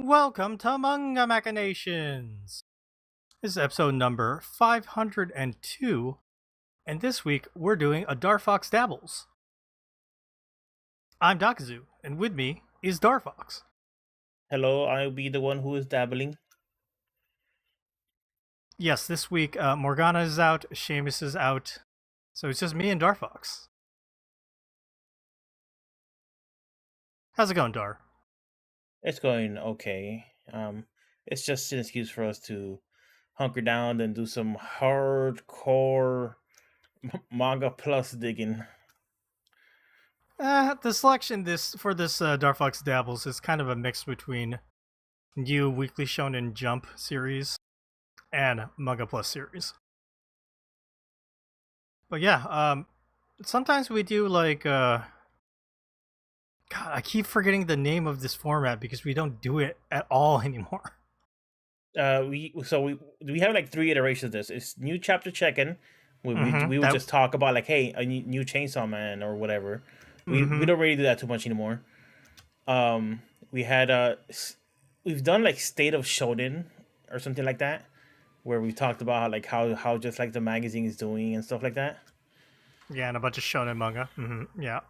Welcome to Manga Machinations! This is episode number 502, and this week we're doing a Darfox Dabbles. I'm Dakazu, and with me is Darfox. Hello, I'll be the one who is dabbling. Yes, this week Morgana is out, Seamus is out, so it's just me and Darfox. How's it going, Dar? It's going okay. It's just an excuse for us to hunker down and do some hardcore manga plus digging. The selection for this Darfox Dabbles is kind of a mix between new Weekly Shonen Jump series and Manga Plus series. But yeah, sometimes we do like God, I keep forgetting the name of this format because we don't do it at all anymore. We have like 3 iterations of this. It's new chapter check-in. We would That- just talk about like, hey, a new Chainsaw Man or whatever. We Mhm. don't really do that too much anymore. We had we've done like State of Shonen or something like that, where we talked about how just like the magazine is doing and stuff like that. Yeah, and a bunch of shonen manga. Yeah.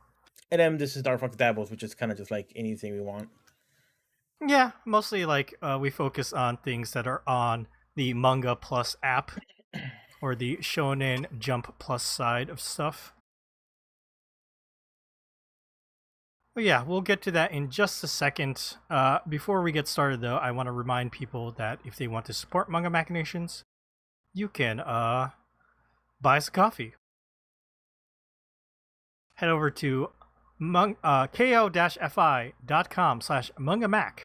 And then this is Darfox Dabbles, which is kind of just like anything we want. Yeah, mostly like we focus on things that are on the Manga Plus app or the Shonen Jump Plus side of stuff. But yeah, we'll get to that in just a second. Before we get started, though, I want to remind people that if they want to support Manga Machinations, you can buy us a coffee. Head over to ko-fi.com/mangamac,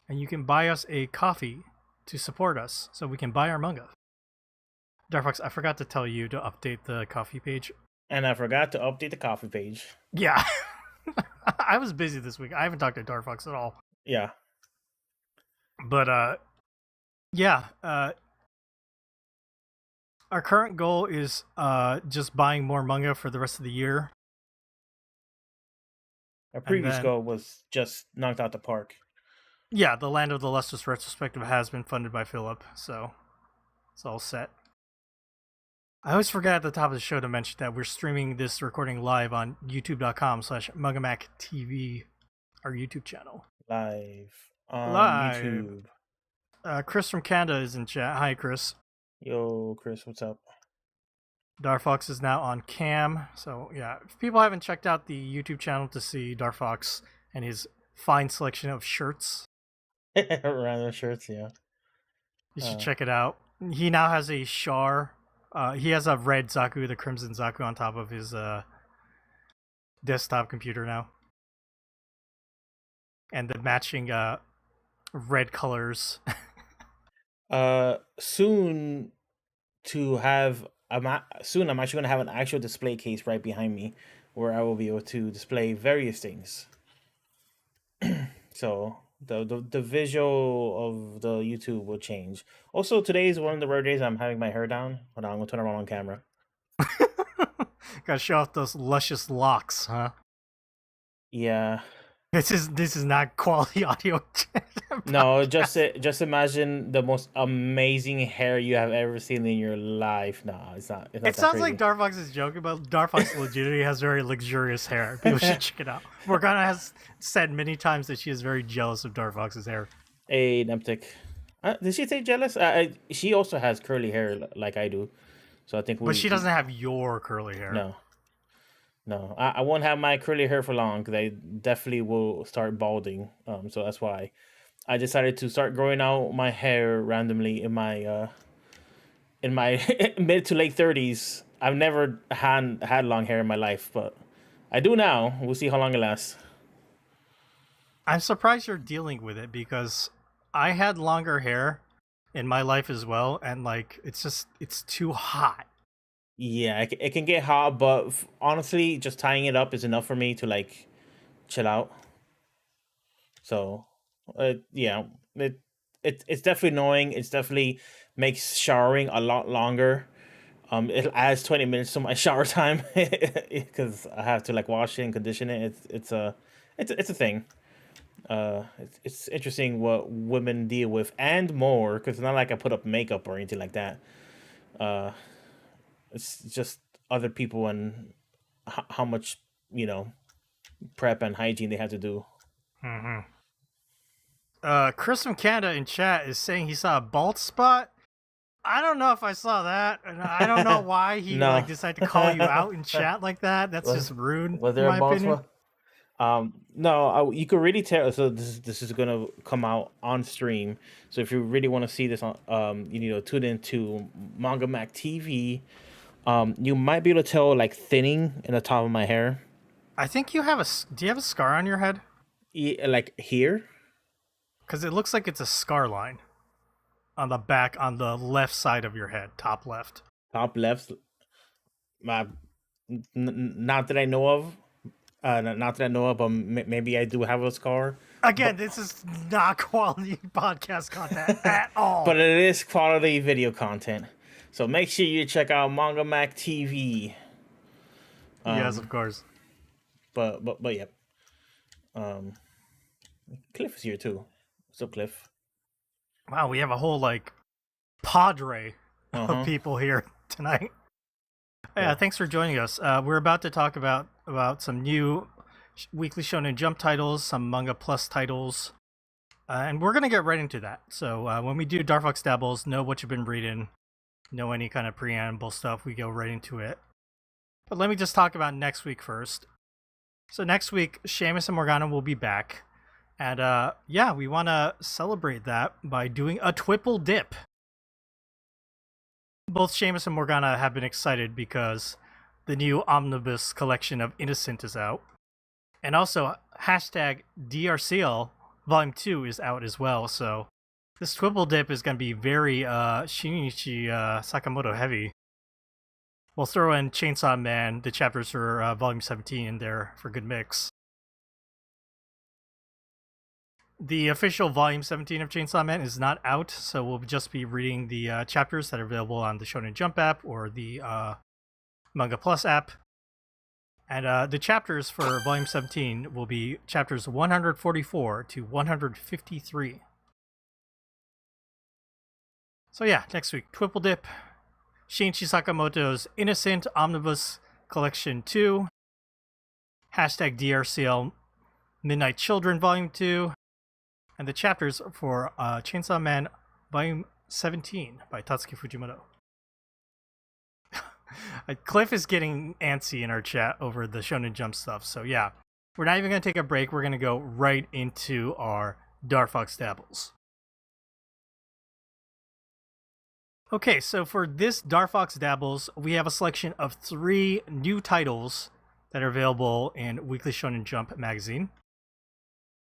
and you can buy us a coffee to support us so we can buy our manga. Darfox, I forgot to tell you to update the coffee page. And I forgot to update the coffee page. Yeah. I was busy this week. I haven't talked to Darfox at all. Yeah. But yeah, our current goal is just buying more manga for the rest of the year. Our previous then- goal was just knocked out the park. Yeah, the Land of the Lustrous retrospective has been funded by Philip, so it's all set. I always forget at the top of the show to mention that we're streaming this recording live on youtube.com/MangamackTV, our YouTube channel. Live on Live. YouTube. Chris from Canada is in chat. Hi, Chris. Yo, Chris, what's up? Darfox is now on cam, so yeah, if people haven't checked out the YouTube channel to see Darfox and his fine selection of shirts, Random shirts, yeah. you should check it out. He now has a Char. He has a red Zaku, the Crimson Zaku, on top of his desktop computer now. And the matching red colors. Soon I'm actually going to have an actual display case right behind me where I will be able to display various things. So the visual of the YouTube will change. Also, today is one of the rare days I'm having my hair down. Hold on, I'm going to turn around on camera. Gotta show off those luscious locks, huh? Yeah. This is not quality audio. No, just imagine the most amazing hair you have ever seen in your life. No, it's not. It's not It sounds like Darfox is joking, but Darfox legitimately has very luxurious hair. People should check it out. Morgana has said many times that she is very jealous of Darfox's hair. A Neptic. Did she say jealous? She also has curly hair like I do, so I think. But she doesn't have your curly hair. No. I won't have my curly hair for long because I definitely will start balding. So that's why I decided to start growing out my hair randomly in my mid to late 30s. I've never had long hair in my life, but I do now. We'll see how long it lasts. I'm surprised you're dealing with it because I had longer hair in my life as well, and like it's too hot. Yeah, it can get hot, but honestly, just tying it up is enough for me to like chill out. So, yeah, it's definitely annoying. It's definitely makes showering a lot longer. It adds 20 minutes to my shower time because I have to like wash it and condition it. It's a thing. It's interesting what women deal with and more because it's not like I put up makeup or anything like that. Uh, it's just other people and how much you know prep and hygiene they have to do. Mm-hmm. Chris from Canada in chat is saying he saw a bald spot. I don't know if I saw that, and I don't know why he No. decided to call you out in chat like that. That's was just rude, was in there a my bald opinion. spot? No, you could really tell. So this is gonna come out on stream. So if you really want to see this on, you need to tune into Manga Mac TV. You might be able to tell like thinning in the top of my hair. I think you have a. Do you have a scar on your head? Like here. Because it looks like it's a scar line on the back, on the left side of your head, top left. Top left. My, not that I know of. Not that I know of, but maybe I do have a scar. Again, But this is not quality podcast content at all. but it is quality video content. So make sure you check out Manga Mac TV. Yes, of course. But yeah. Um, Cliff is here too. What's up, Cliff? Wow, we have a whole padre of Uh-huh. people here tonight. Yeah, Yeah. thanks for joining us. We're about to talk about some new Weekly Shonen Jump titles, some Manga Plus titles, and we're gonna get right into that. So when we do Dark Fox Dabbles, know what you've been reading, know any kind of preamble stuff, we go right into it. But let me just talk about next week first. So next week, Seamus and Morgana will be back, and yeah, we want to celebrate that by doing a triple dip. Both Seamus and Morgana have been excited because the new omnibus collection of Innocent is out. And also, hashtag DRCL Volume 2 is out as well, so this triple dip is going to be very Shinichi Sakamoto heavy. We'll throw in Chainsaw Man, the chapters for Volume 17 in there for good mix. The official Volume 17 of Chainsaw Man is not out, so we'll just be reading the chapters that are available on the Shonen Jump app or the Manga Plus app. And the chapters for Volume 17 will be chapters 144 to 153. So yeah, next week, Triple Dip, Shinichi Sakamoto's Innocent Omnibus Collection 2, hashtag DRCL Midnight Children Volume 2, and the chapters for Chainsaw Man Volume 17 by Tatsuki Fujimoto. Cliff is getting antsy in our chat over the Shonen Jump stuff, so yeah. We're not even going to take a break, we're going to go right into our Dark Fox Dabbles. Okay, so for this Dark Fox Dabbles, we have a selection of 3 new titles that are available in Weekly Shonen Jump magazine.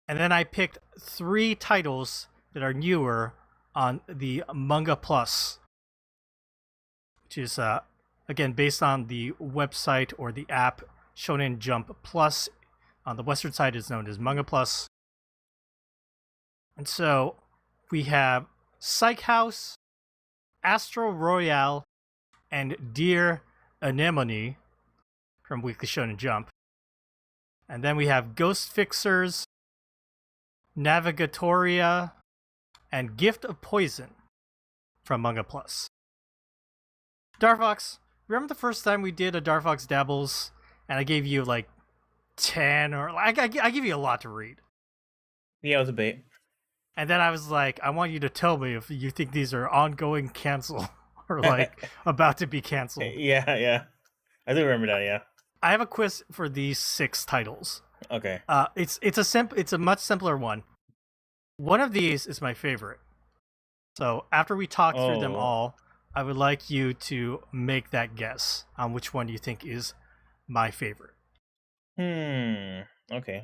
And then I picked 3 titles that are newer on the Manga Plus, which is, again, based on the website or the app Shonen Jump Plus. On the Western side is known as Manga Plus. And so we have Psych House, Astro Royale, and Dear Anemone from Weekly Shonen Jump. And then we have Ghost Fixers, Navigatoria, and Gift of Poison from Manga Plus. Dark Fox, remember the first time we did a Dark Fox Dabbles and I gave you 10 or I give you a lot to read. Yeah, it was a bait. And then I was like, I want you to tell me if you think these are ongoing cancel or about to be canceled. Yeah. I do remember that, yeah. I have a quiz for these 6 titles. Okay. It's a much simpler one. One of these is my favorite. So after we talk through them all, I would like you to make that guess on which one you think is my favorite. Okay.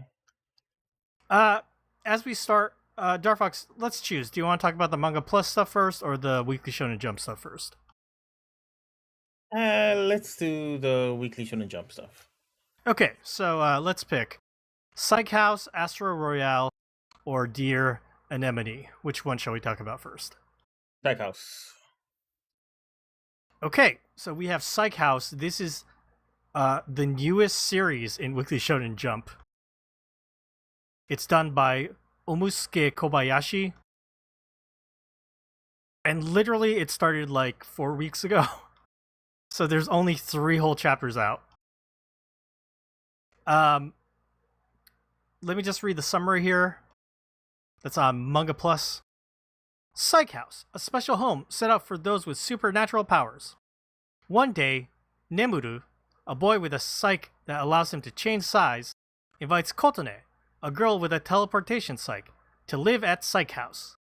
As we start, Dark Fox, let's choose. Do you want to talk about the Manga Plus stuff first or the Weekly Shonen Jump stuff first? Let's do the Weekly Shonen Jump stuff. Okay, so let's pick Psych House, Astro Royale, or Dear Anemone. Which one shall we talk about first? Psych House. Okay, so we have Psych House. This is the newest series in Weekly Shonen Jump. It's done by Omusuke Kobayashi. And literally, it started like 4 weeks ago. So there's only 3 whole chapters out. Um, Let me just read the summary here. That's on Manga Plus. Psych House, a special home set up for those with supernatural powers. One day, Nemuru, a boy with a psyche that allows him to change size, invites Kotone, a girl with a teleportation psyche, to live at Psych House.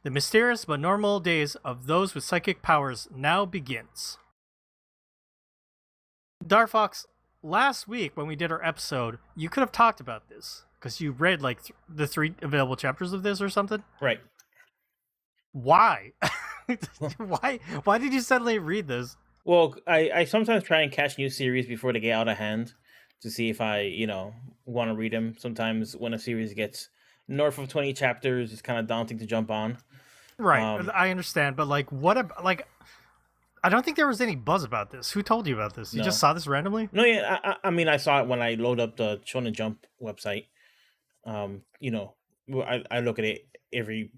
The mysterious but normal days of those with psychic powers now begins. Darfox, last week when we did our episode, you could have talked about this because you read like the 3 available chapters of this or something. Right. Why? Why did you suddenly read this? Well, I sometimes try and catch new series before they get out of hand to see if I, want to read them. Sometimes when a series gets north of 20 chapters, it's kind of daunting to jump on. Right, I understand, but like, I don't think there was any buzz about this. Who told you about this? You just saw this randomly? No, yeah, I mean, I saw it when I load up the Shonen Jump website. I look at it every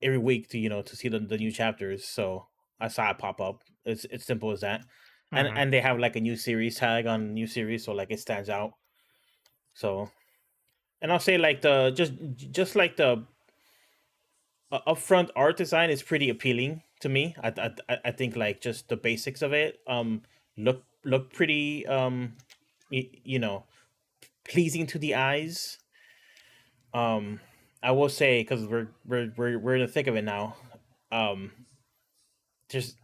week to see the new chapters. So I saw it pop up. It's simple as that. And they have like a new series tag on new series, so like it stands out. So, and I'll say like the just like the upfront art design is pretty appealing to me. I think like just the basics of it look pretty pleasing to the eyes. I will say, because we're in the thick of it now. There's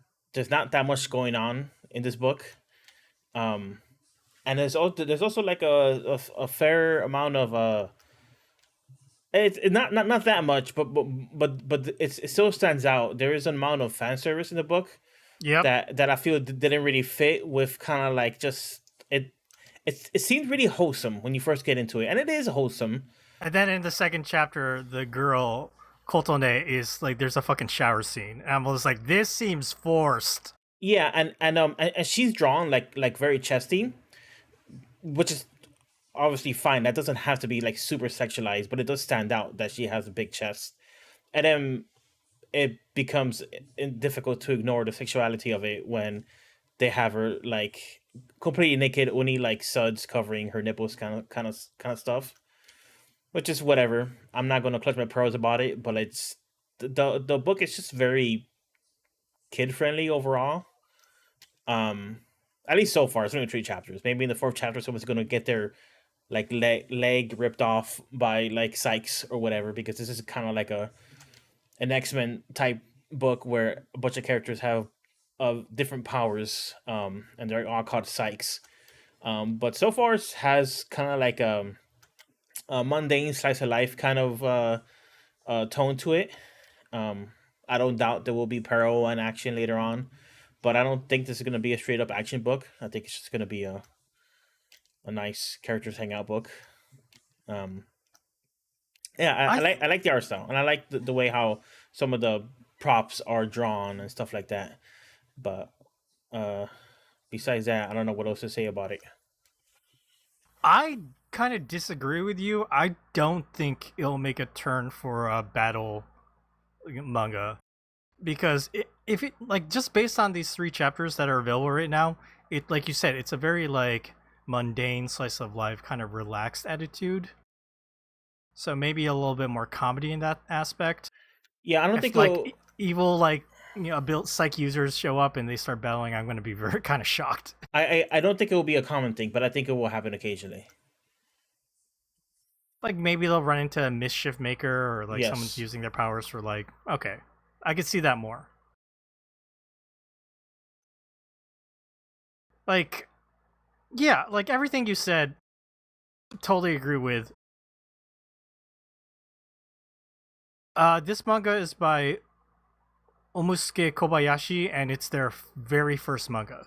not that much going on in this book. And there's also like a fair amount of it's not that much, but it still stands out. There is an amount of fan service in the book. Yep. That I feel didn't really fit with kind of like just it. It seems really wholesome when you first get into it, and it is wholesome. And then in the second chapter, the girl Kotone is like, there's a fucking shower scene, and I'm just like, this seems forced. Yeah, and she's drawn like very chesty, which is obviously fine. That doesn't have to be like super sexualized, but it does stand out that she has a big chest, and then it becomes difficult to ignore the sexuality of it when they have her like completely naked, only like suds covering her nipples, kind of stuff. Which is whatever. I'm not going to clutch my pearls about it, but it's the book is just very kid friendly overall. At least so far, it's only 3 chapters. Maybe in the 4th chapter, someone's going to get their like leg ripped off by like Sykes or whatever, because this is kind of like an X-Men type book where a bunch of characters have different powers, and they're all called Sykes. But so far, it has kind of like a mundane slice of life kind of tone to it. I don't doubt there will be peril and action later on, but I don't think this is going to be a straight up action book. I think it's just going to be a nice characters hangout book. I like the art style, and I like the way how some of the props are drawn and stuff like that. But besides that, I don't know what else to say about it. I kind of disagree with you. I don't think it'll make a turn for a battle manga, because if it like, just based on these 3 chapters that are available right now, it, like you said, it's a very like mundane slice of life kind of relaxed attitude. So maybe a little bit more comedy in that aspect. Yeah, I don't think like evil like built psych users show up and they start battling, I'm going to be very kind of shocked. I don't think it will be a common thing, but I think it will happen occasionally. Like maybe they'll run into a mischief maker, or like Yes. someone's using their powers for like, okay, I could see that more. Like, yeah, like everything you said, totally agree with. This manga is by Omusuke Kobayashi, and it's their very first manga.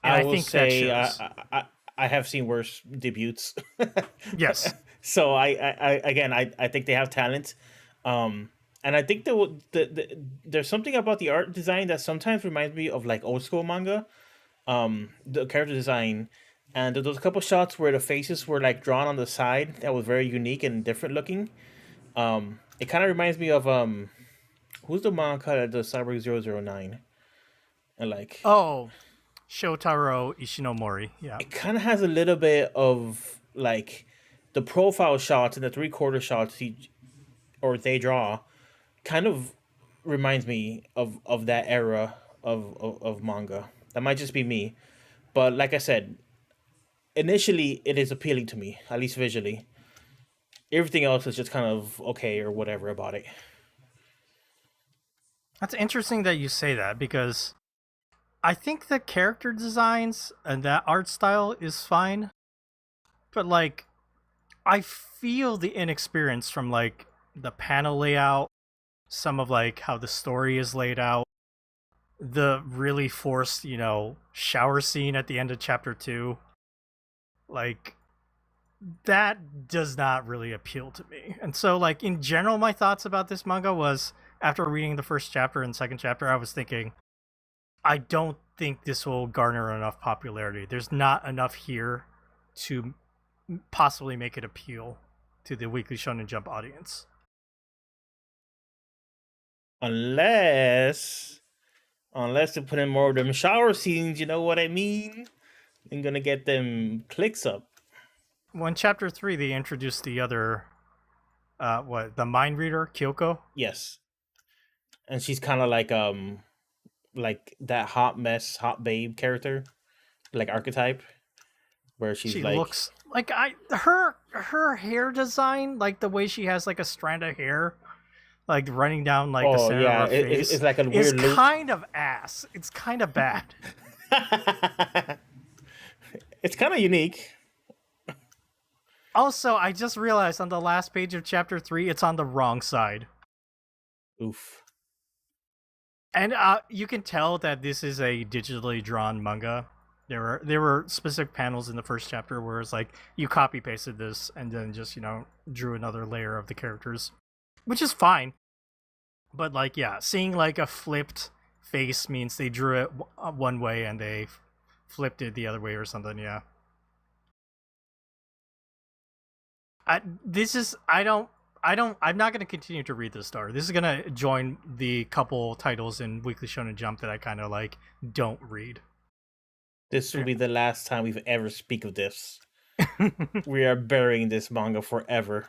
And I will think say that shows. I have seen worse debuts. Yes. So I think they have talent, and I think there's something about the art design that sometimes reminds me of like old school manga. The character design And there was a couple shots where the faces were like drawn on the side that was very unique and different looking. It kind of reminds me of who's the manga that does Cyber 009? And like Oh, Shotaro Ishinomori. Yeah. it kind of has a little bit of like the profile shots and the 3/4 shots they draw kind of reminds me of that era of manga. That might just be me, but like I said, initially it is appealing to me, at least visually. Everything else is just kind of okay or whatever about it. That's interesting that you say that because I think the character designs and that art style is fine, but like I feel the inexperience from like the panel layout, some of like how the story is laid out, the really forced, shower scene at the end of chapter 2. Like that does not really appeal to me. And so like in general my thoughts about this manga was after reading the first chapter and second chapter I was thinking I don't think this will garner enough popularity. There's not enough here to possibly make it appeal to the Weekly Shonen Jump audience. Unless they put in more of them shower scenes, you know what I mean? I'm gonna get them clicks up. Well, in chapter 3 they introduced the other the mind reader, Kyoko. Yes. And she's kind of like that hot mess, hot babe character, like archetype, where she's She like, looks like her hair design, like the way she has like a strand of hair like running down like the oh center yeah, of her face. it's like a is weird loop. kind of ass. It's kind of bad. It's kind of unique. Also, I just realized on the last page of chapter 3, it's on the wrong side. Oof. And you can tell that this is a digitally drawn manga. There were specific panels in the first chapter where it's like you copy pasted this and then just drew another layer of the characters, which is fine. But like seeing like a flipped face means they drew it one way and they flipped it the other way or something. Yeah. I'm not going to continue to read this story. This is going to join the couple titles in Weekly Shonen Jump that I kind of like don't read. This will be the last time we've ever speak of this. We are burying this manga forever.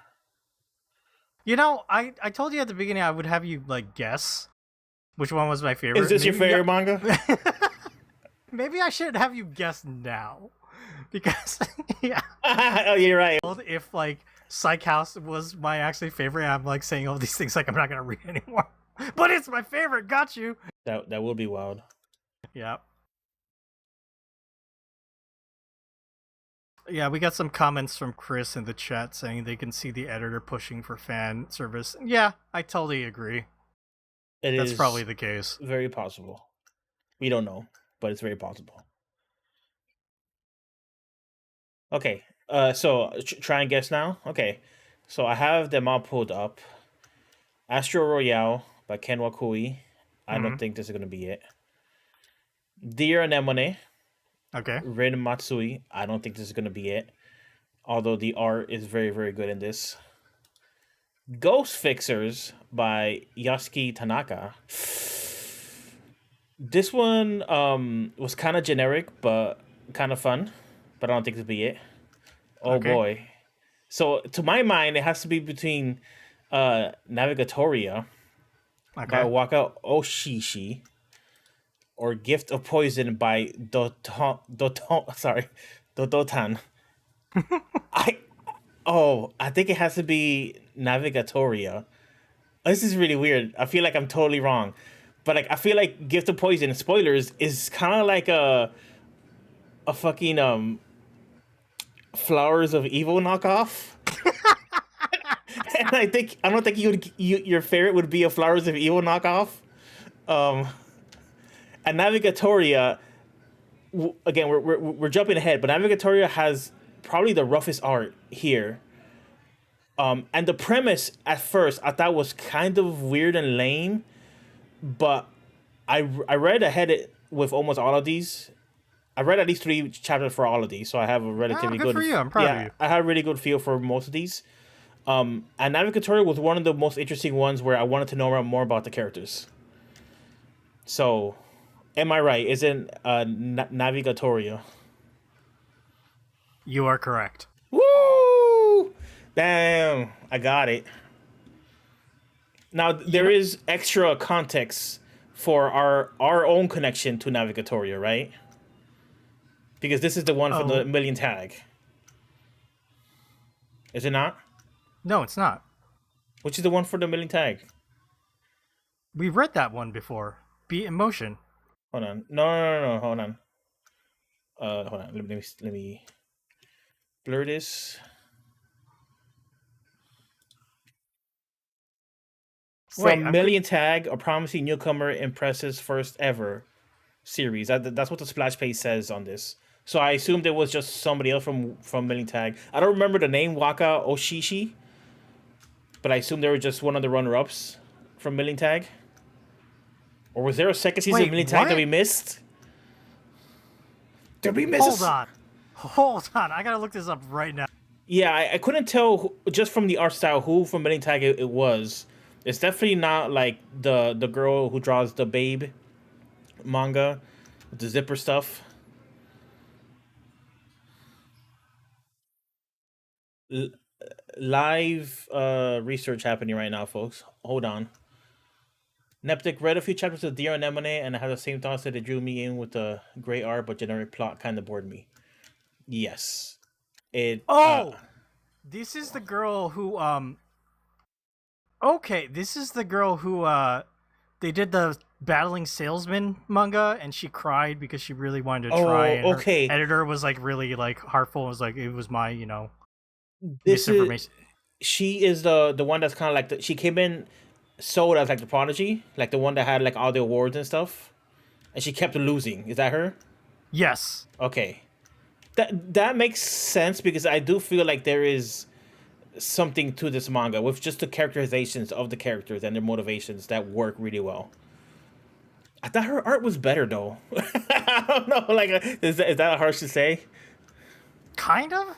I told you at the beginning I would have you like guess which one was my favorite. Is this your favorite manga? Maybe I should have you guess now. Because oh, you're right. If like Psych House was my actually favorite, I'm like saying all these things like I'm not gonna read anymore. But it's my favorite. Got you. That will be wild. Yeah. Yeah, we got some comments from Chris in the chat saying they can see the editor pushing for fan service. Yeah, I totally agree. That's probably the case. Very possible. We don't know, but it's very possible. Okay, so try and guess now. Okay, so I have them all pulled up. Astro Royale by Ken Wakui. I don't think this is gonna be it. Dear Anemone. Okay. Rin Matsui. I don't think this is gonna be it. Although the art is very, very good in this. Ghost Fixers by Yasuki Tanaka. This one was kind of generic, but kind of fun. But I don't think this will be it. Oh, okay. Boy. So, to my mind, it has to be between Navigatoria by Waka Oshishi or Gift of Poison by Dodotan. I think it has to be Navigatoria. This is really weird. I feel like I'm totally wrong. But like I feel like Gift of Poison, spoilers, is kind of like a fucking Flowers of Evil knockoff. And I don't think your favorite would be a Flowers of Evil knockoff. And Navigatoria, again, we're jumping ahead, but Navigatoria has probably the roughest art here. And the premise at first I thought was kind of weird and lame, but I read ahead with almost all of these, I read at least 3 chapters for all of these, so I have a Oh, relatively good for you. I'm proud of yeah, you. I have a really good feel for most of these. And Navigatoria was one of the most interesting ones where I wanted to know more about the characters. So, am I right? Isn't Navigatoria? You are correct. Woo! Damn, I got it. Now You there know, is extra context for our own connection to Navigatoria, right? Because this is the one for the oh, million tag. Is it not? no, it's not. Which is the one for the million tag? We read that one before. Be in motion. Hold on. No. Hold on. Hold on. Let me blur this. Wait, From Million Tag, a promising newcomer impresses first ever series. That's what the splash page says on this. So I assumed it was just somebody else from Million Tag. I don't remember the name Waka Oshishi, but I assume they were just one of the runner-ups from Million Tag. Or was there a second season of wait, Million Tag that what? we missed? Did we miss Hold this? on. Hold on. I gotta look this up right now. Yeah, I couldn't tell just from the art style who from Million Tag it was. It's definitely not like the girl who draws the Babe manga with the zipper stuff. L- Live research happening right now, folks. Hold on. Neptic read a few chapters of Dear Anemone and I had the same thoughts that it drew me in with the great art, but generic plot kind of bored me. Yes, it. Oh, this is the girl who Okay, this is the girl who they did the battling salesman manga and she cried because she really wanted to try Oh, and her okay. editor was like really like heartful and was like it was my, This is misinformation. she is the one that's kind of like she came in sold as like the prodigy, like the one that had like all the awards and stuff, and she kept losing. Is that her? Yes. Okay, that makes sense because I do feel like there is something to this manga with just the characterizations of the characters and their motivations that work really well. I thought her art was better though. I don't know, like is that harsh to say? Kind of?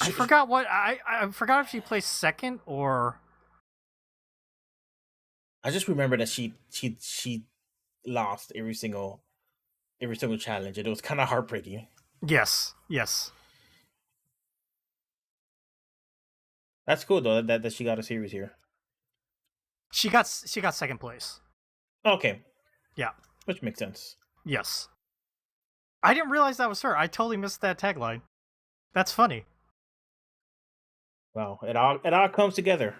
I She, forgot what I forgot if she placed second or I just remember that she lost every single challenge, and it was kind of heartbreaking. yes, yes. That's cool though that she got a series here. She got second place. Okay, Yeah. which makes sense. Yes. I didn't realize that was her. I totally missed that tagline. That's funny. Wow, it all comes together.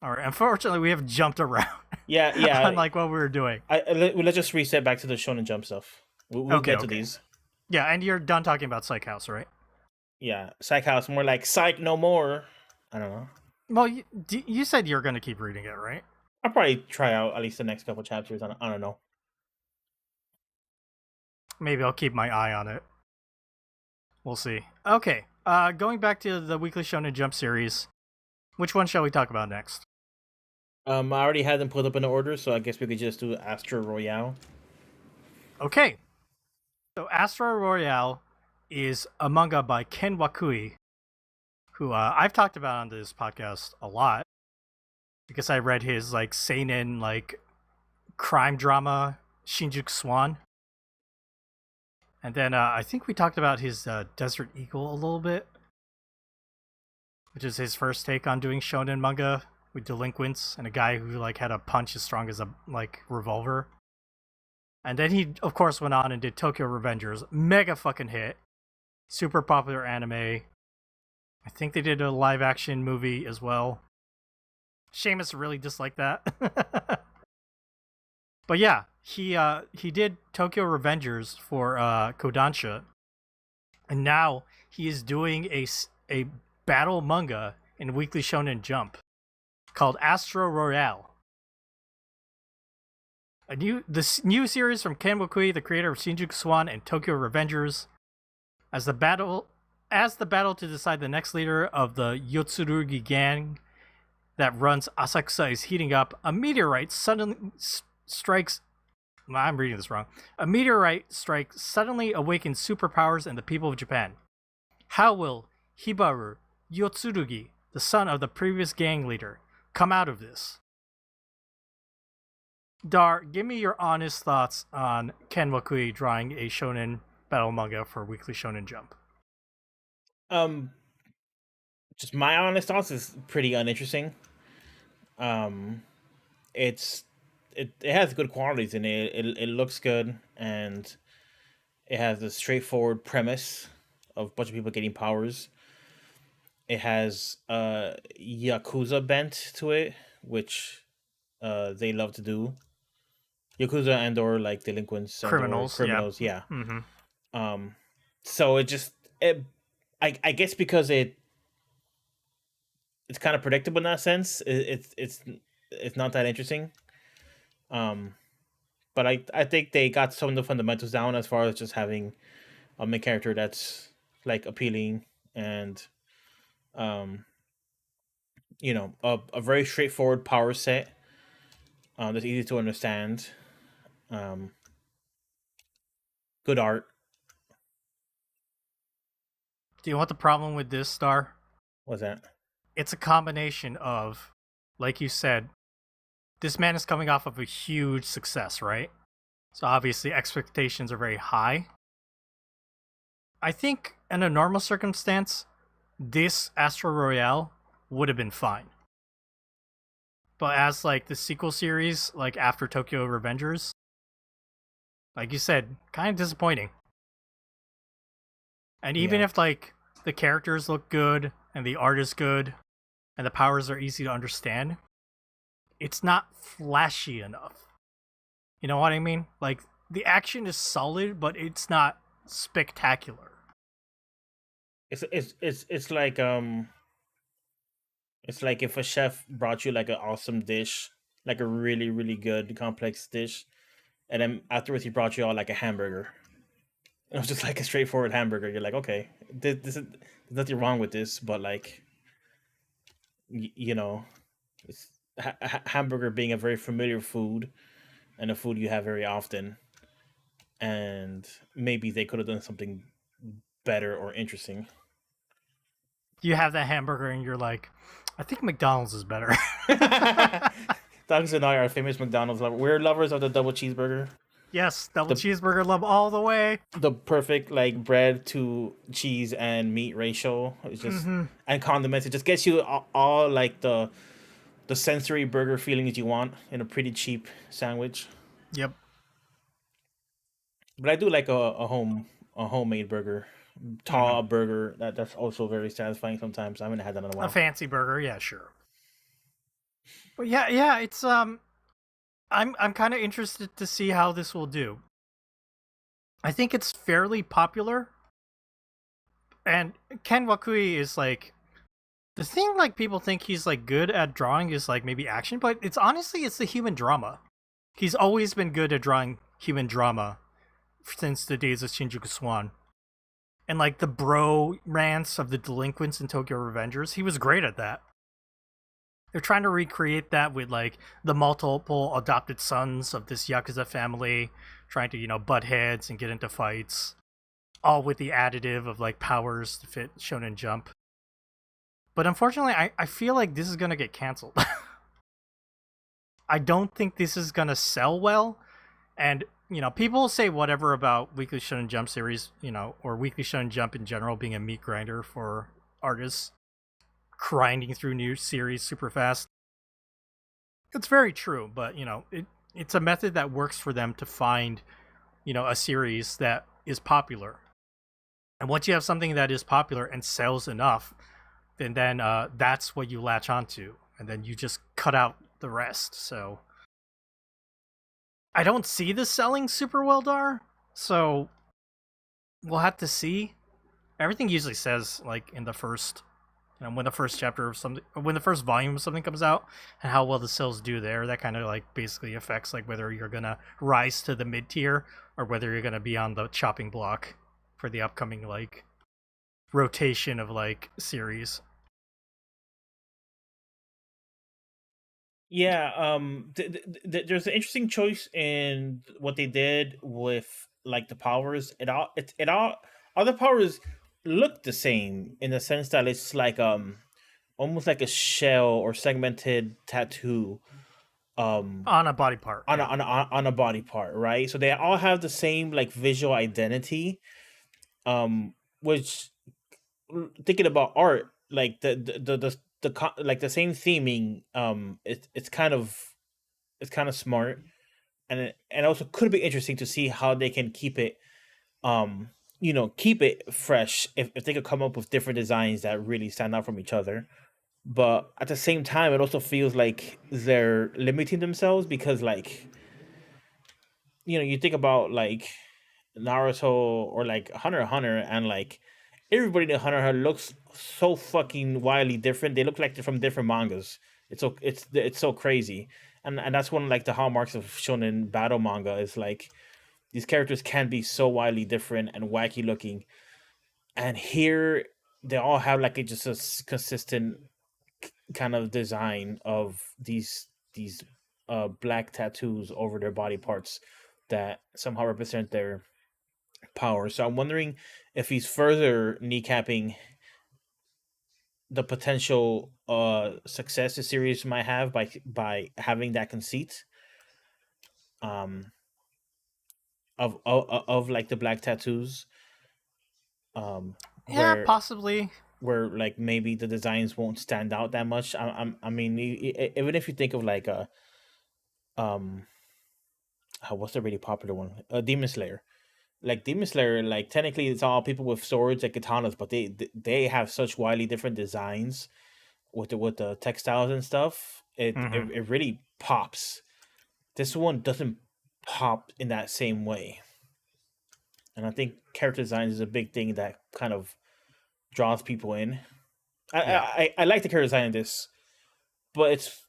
All right. Unfortunately, we have jumped around Yeah, on yeah. like what we were doing. Let's just reset back to the Shonen Jump stuff. We'll Okay, get to okay. these. Yeah, and you're done talking about Psych House, right? Yeah, Psych House more like Psych no more. I don't know. Well, you said you're going to keep reading it, right? I'll probably try out at least the next couple chapters. I don't know. Maybe I'll keep my eye on it. We'll see. Okay. Going back to the Weekly Shonen Jump series, which one shall we talk about next? I already had them put up in the order, so I guess we could just do Astro Royale. Okay. So Astro Royale is a manga by Ken Wakui, who I've talked about on this podcast a lot because I read his like seinen like crime drama Shinjuku Swan. And then I think we talked about his Desert Eagle a little bit, which is his first take on doing shonen manga with delinquents and a guy who like had a punch as strong as a like revolver. And then he of course went on and did Tokyo Revengers, mega fucking hit, super popular anime. I think they did a live action movie as well. Seamus really disliked that. But yeah, he did Tokyo Revengers for Kodansha, and now he is doing a battle manga in Weekly Shonen called Astro Royale. This new series from Ken Wakui, the creator of Shinjuku Swan and Tokyo Revengers, as the battle to decide the next leader of the Yotsurugi gang that runs Asakusa is heating up. A meteorite suddenly strikes. I'm reading this wrong. A meteorite strike suddenly awakens superpowers in the people of Japan. How will Hibaru Yotsurugi, the son of the previous gang leader, come out of this? Dar, give me your honest thoughts on Ken Wakui drawing a shonen battle manga for Weekly Shonen Jump. Um, just my honest thoughts is pretty uninteresting. Um, it has good qualities in it. It looks good, and it has a straightforward premise of a bunch of people getting powers. It has yakuza bent to it, which they love to do. Yakuza and or like delinquents and or Criminals, yeah. criminals, yeah. Mm-hmm. So it just I guess because it's kind of predictable in that sense. It's not that interesting. Um, but I think they got some of the fundamentals down as far as just having a main character that's like appealing and um a very straightforward power set that's easy to understand. Um, good art. Do you know what the problem with this, Star? What's that? It's a combination of, like you said, this man is coming off of a huge success, right? So obviously expectations are very high. I think in a normal circumstance, this Astro Royale would have been fine. But as like the sequel series, like after Tokyo Revengers, like you said, kind of disappointing. And even Yeah. if like the characters look good and the art is good and the powers are easy to understand, it's not flashy enough. You know what I mean? Like the action is solid, but it's not spectacular. It's like if a chef brought you like an awesome dish, like a really really good complex dish, and then afterwards he brought you all like a hamburger. It was just like a straightforward hamburger. You're like, okay, this is there's nothing wrong with this, but like, you know, it's hamburger being a very familiar food and a food you have very often, and maybe they could have done something better or interesting. You have that hamburger and you're like, I think McDonald's is better. Dogs and I are famous McDonald's lovers. We're lovers of the double cheeseburger. Yes, double The cheeseburger love all the way. the perfect like bread to cheese and meat ratio. It's just Mm-hmm. and condiments. It just gets you all like the sensory burger feelings you want in a pretty cheap sandwich. Yep. But I do like a homemade burger, Mm-hmm. tall burger. That's also very satisfying. Sometimes I haven't had that in a A while. fancy burger, yeah, sure. But yeah, it's I'm kind of interested to see how this will do. I think it's fairly popular, and Ken Wakui is like the thing. Like people think he's like good at drawing is like maybe action, but it's honestly it's the human drama. He's always been good at drawing human drama since the days of Shinjuku Swan. And like the bro rants of the delinquents in Tokyo Revengers, he was great at that. They're trying to recreate that with like the multiple adopted sons of this Yakuza family trying to, butt heads and get into fights. All with the additive of like powers to fit Shonen Jump. But unfortunately, I feel like this is gonna get cancelled. I don't think this is gonna sell well. And, people say whatever about Weekly Shonen Jump series, or Weekly Shonen Jump in general being a meat grinder for artists grinding through new series super fast. It's very true, but it's a method that works for them to find, a series that is popular. And once you have something that is popular and sells enough, then that's what you latch onto, and then you just cut out the rest. So I don't see this selling super well, Dar. So we'll have to see. Everything usually says like in the first when the first chapter of something, when the first volume of something comes out, and how well the sales do there, that kind of like basically affects like whether you're gonna rise to the mid tier or whether you're gonna be on the chopping block for the upcoming like rotation of like series. Yeah, there's an interesting choice in what they did with like the powers. All the powers look the same in the sense that it's like almost like a shell or segmented tattoo um On a body part, on yeah. on a body part, right? So they all have the same like visual identity, which thinking about art, like like the same theming, it's kind of smart, and also could be interesting to see how they can keep it keep it fresh if they could come up with different designs that really stand out from each other. But at the same time, it also feels like they're limiting themselves because like you think about like Naruto or like Hunter x Hunter, and like everybody in Hunter x Hunter looks so fucking wildly different. They look like they're from different mangas. It's so crazy, and that's one of like the hallmarks of shonen battle manga is like these characters can be so wildly different and wacky looking, and here they all have like just a consistent kind of design of these black tattoos over their body parts that somehow represent their power. So I'm wondering if he's further kneecapping the potential success the series might have by having that conceit um of like the black tattoos, um Yeah, where possibly. like maybe the designs won't stand out that much. I mean, even if you think of like a um what's the really popular one, Demon Slayer. Like Demon Slayer, like technically it's all people with swords and katanas, but they have such widely different designs with the textiles and stuff. Hmm. It really pops. This one doesn't pop in that same way, and I think character design is a big thing that kind of draws people in. Yeah. I like the character design in this, but it's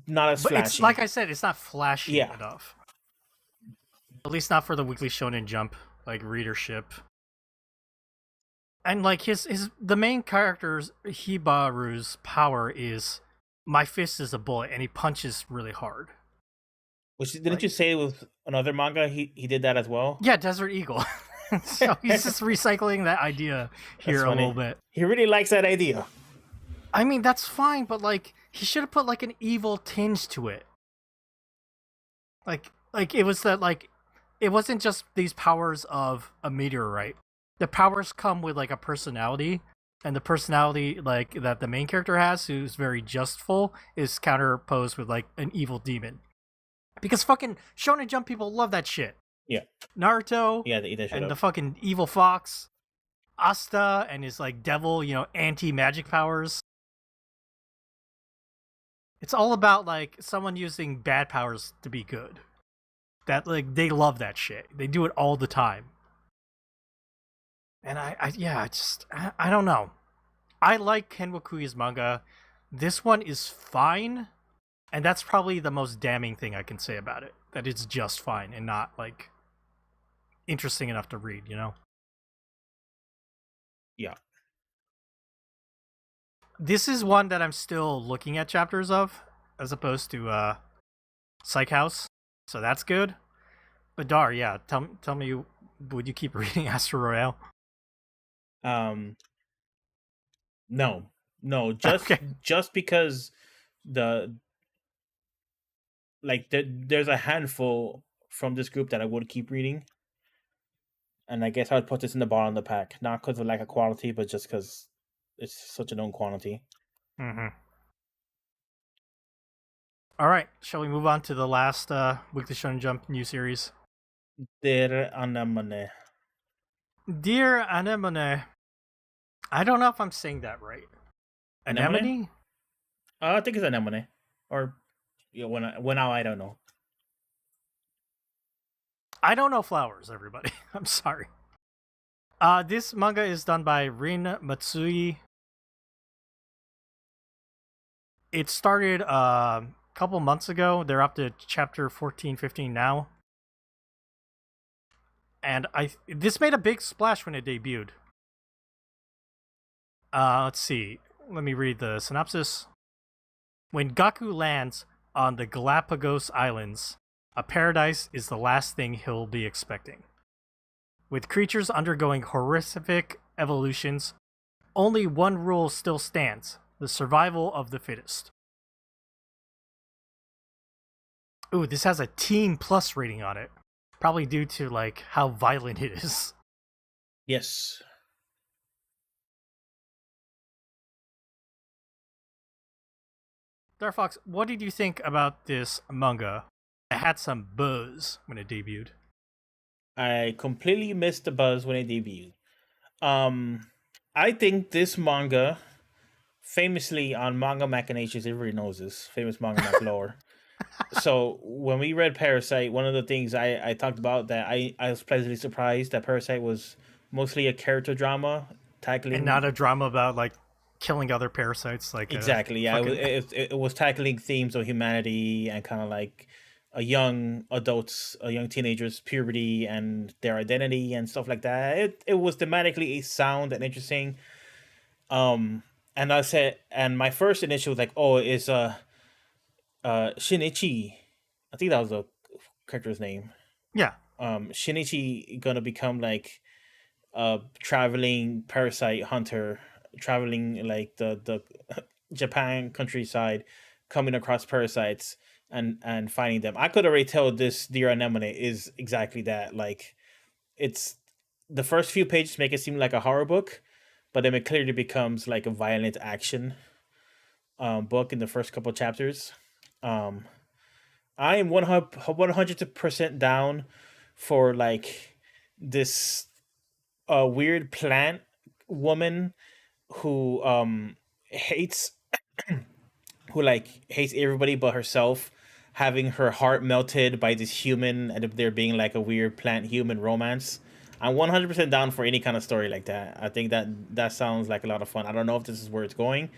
not as But it's like flashy. I said, it's not flashy Yeah, enough. At least not for the Weekly Shonen Jump like readership. And like his the main character's Hibaru's power is my fist is a bullet and he punches really hard. which didn't Like you say with another manga he did that as well? yeah, Desert Eagle. So he's just recycling that idea That's here a little funny. bit. He really likes that idea. I mean, that's fine, but like he should have put like an evil tinge to it. Like it was that like it wasn't just these powers of a meteorite. The powers come with like a personality, and the personality like that the main character has, who's very justful, is counterposed with like an evil demon. Because fucking Shonen Jump people love that shit. Yeah, Naruto yeah, they eat that shit and the up. fucking evil fox, Asta and his like devil, anti magic powers. It's all about like someone using bad powers to be good. That like they love that shit. They do it all the time. And I don't know. I like Ken Wakuya's manga. This one is fine, and that's probably the most damning thing I can say about it. That it's just fine and not like interesting enough to read. Yeah. This is one that I'm still looking at chapters of, as opposed to Psych House. So that's good. But Dar, yeah, tell me, would you keep reading Astro Royale? Um. No. No. Okay. Just because the there's a handful from this group that I would keep reading, and I guess I would put this in the bottom of the pack, not because of lack of quality, but just because it's such a known quantity. Mm-hmm. All right, shall we move on to the last Weekly Shonen Jump new series? Der Anemone. Dear Anemone. I don't know if I'm saying that right. Anemone? Anemone? I think it's Anemone. Or when I don't know. I don't know flowers, everybody. I'm sorry. This manga is done by Rin Matsui. It started a couple months ago. They're up to chapter 14, 15 now. And this made a big splash when it debuted. Let's see. Let me read the synopsis. When Gaku lands, on the Galapagos Islands, a paradise is the last thing he'll be expecting. With creatures undergoing horrific evolutions, only one rule still stands: the survival of the fittest. Ooh, this has a teen plus rating on it. Probably due to like how violent it is. Yes. Dark Fox, what did you think about this manga? It had some buzz when it debuted. I completely missed the buzz when it debuted. Um, I think this manga, famously on Manga Machinations, everybody knows this, famous Manga Mac lore. So when we read Parasite, one of the things I talked about that I was pleasantly surprised that Parasite was mostly a character drama tackling, And not a drama about like killing other parasites like exactly, yeah, fucking... it was tackling themes of humanity and kind of like a young adults, a young teenagers puberty and their identity and stuff like that. It was thematically sound and interesting. And I said, and my first initial was like, oh, it's Shinichi, I think that was the character's name. Yeah. Shinichi gonna become like a traveling parasite hunter, traveling like the Japan countryside, coming across parasites and finding them. I could already tell this Dear Anemone is exactly that. Like, it's the first few pages make it seem like a horror book, but then it clearly becomes like a violent action book in the first couple chapters. Um, I am 100% down for like this weird plant woman who hates who like hates everybody but herself, having her heart melted by this human and there being like a weird plant human romance. I'm 100% down for any kind of story like that. I think that sounds like a lot of fun. I don't know if this is where it's going,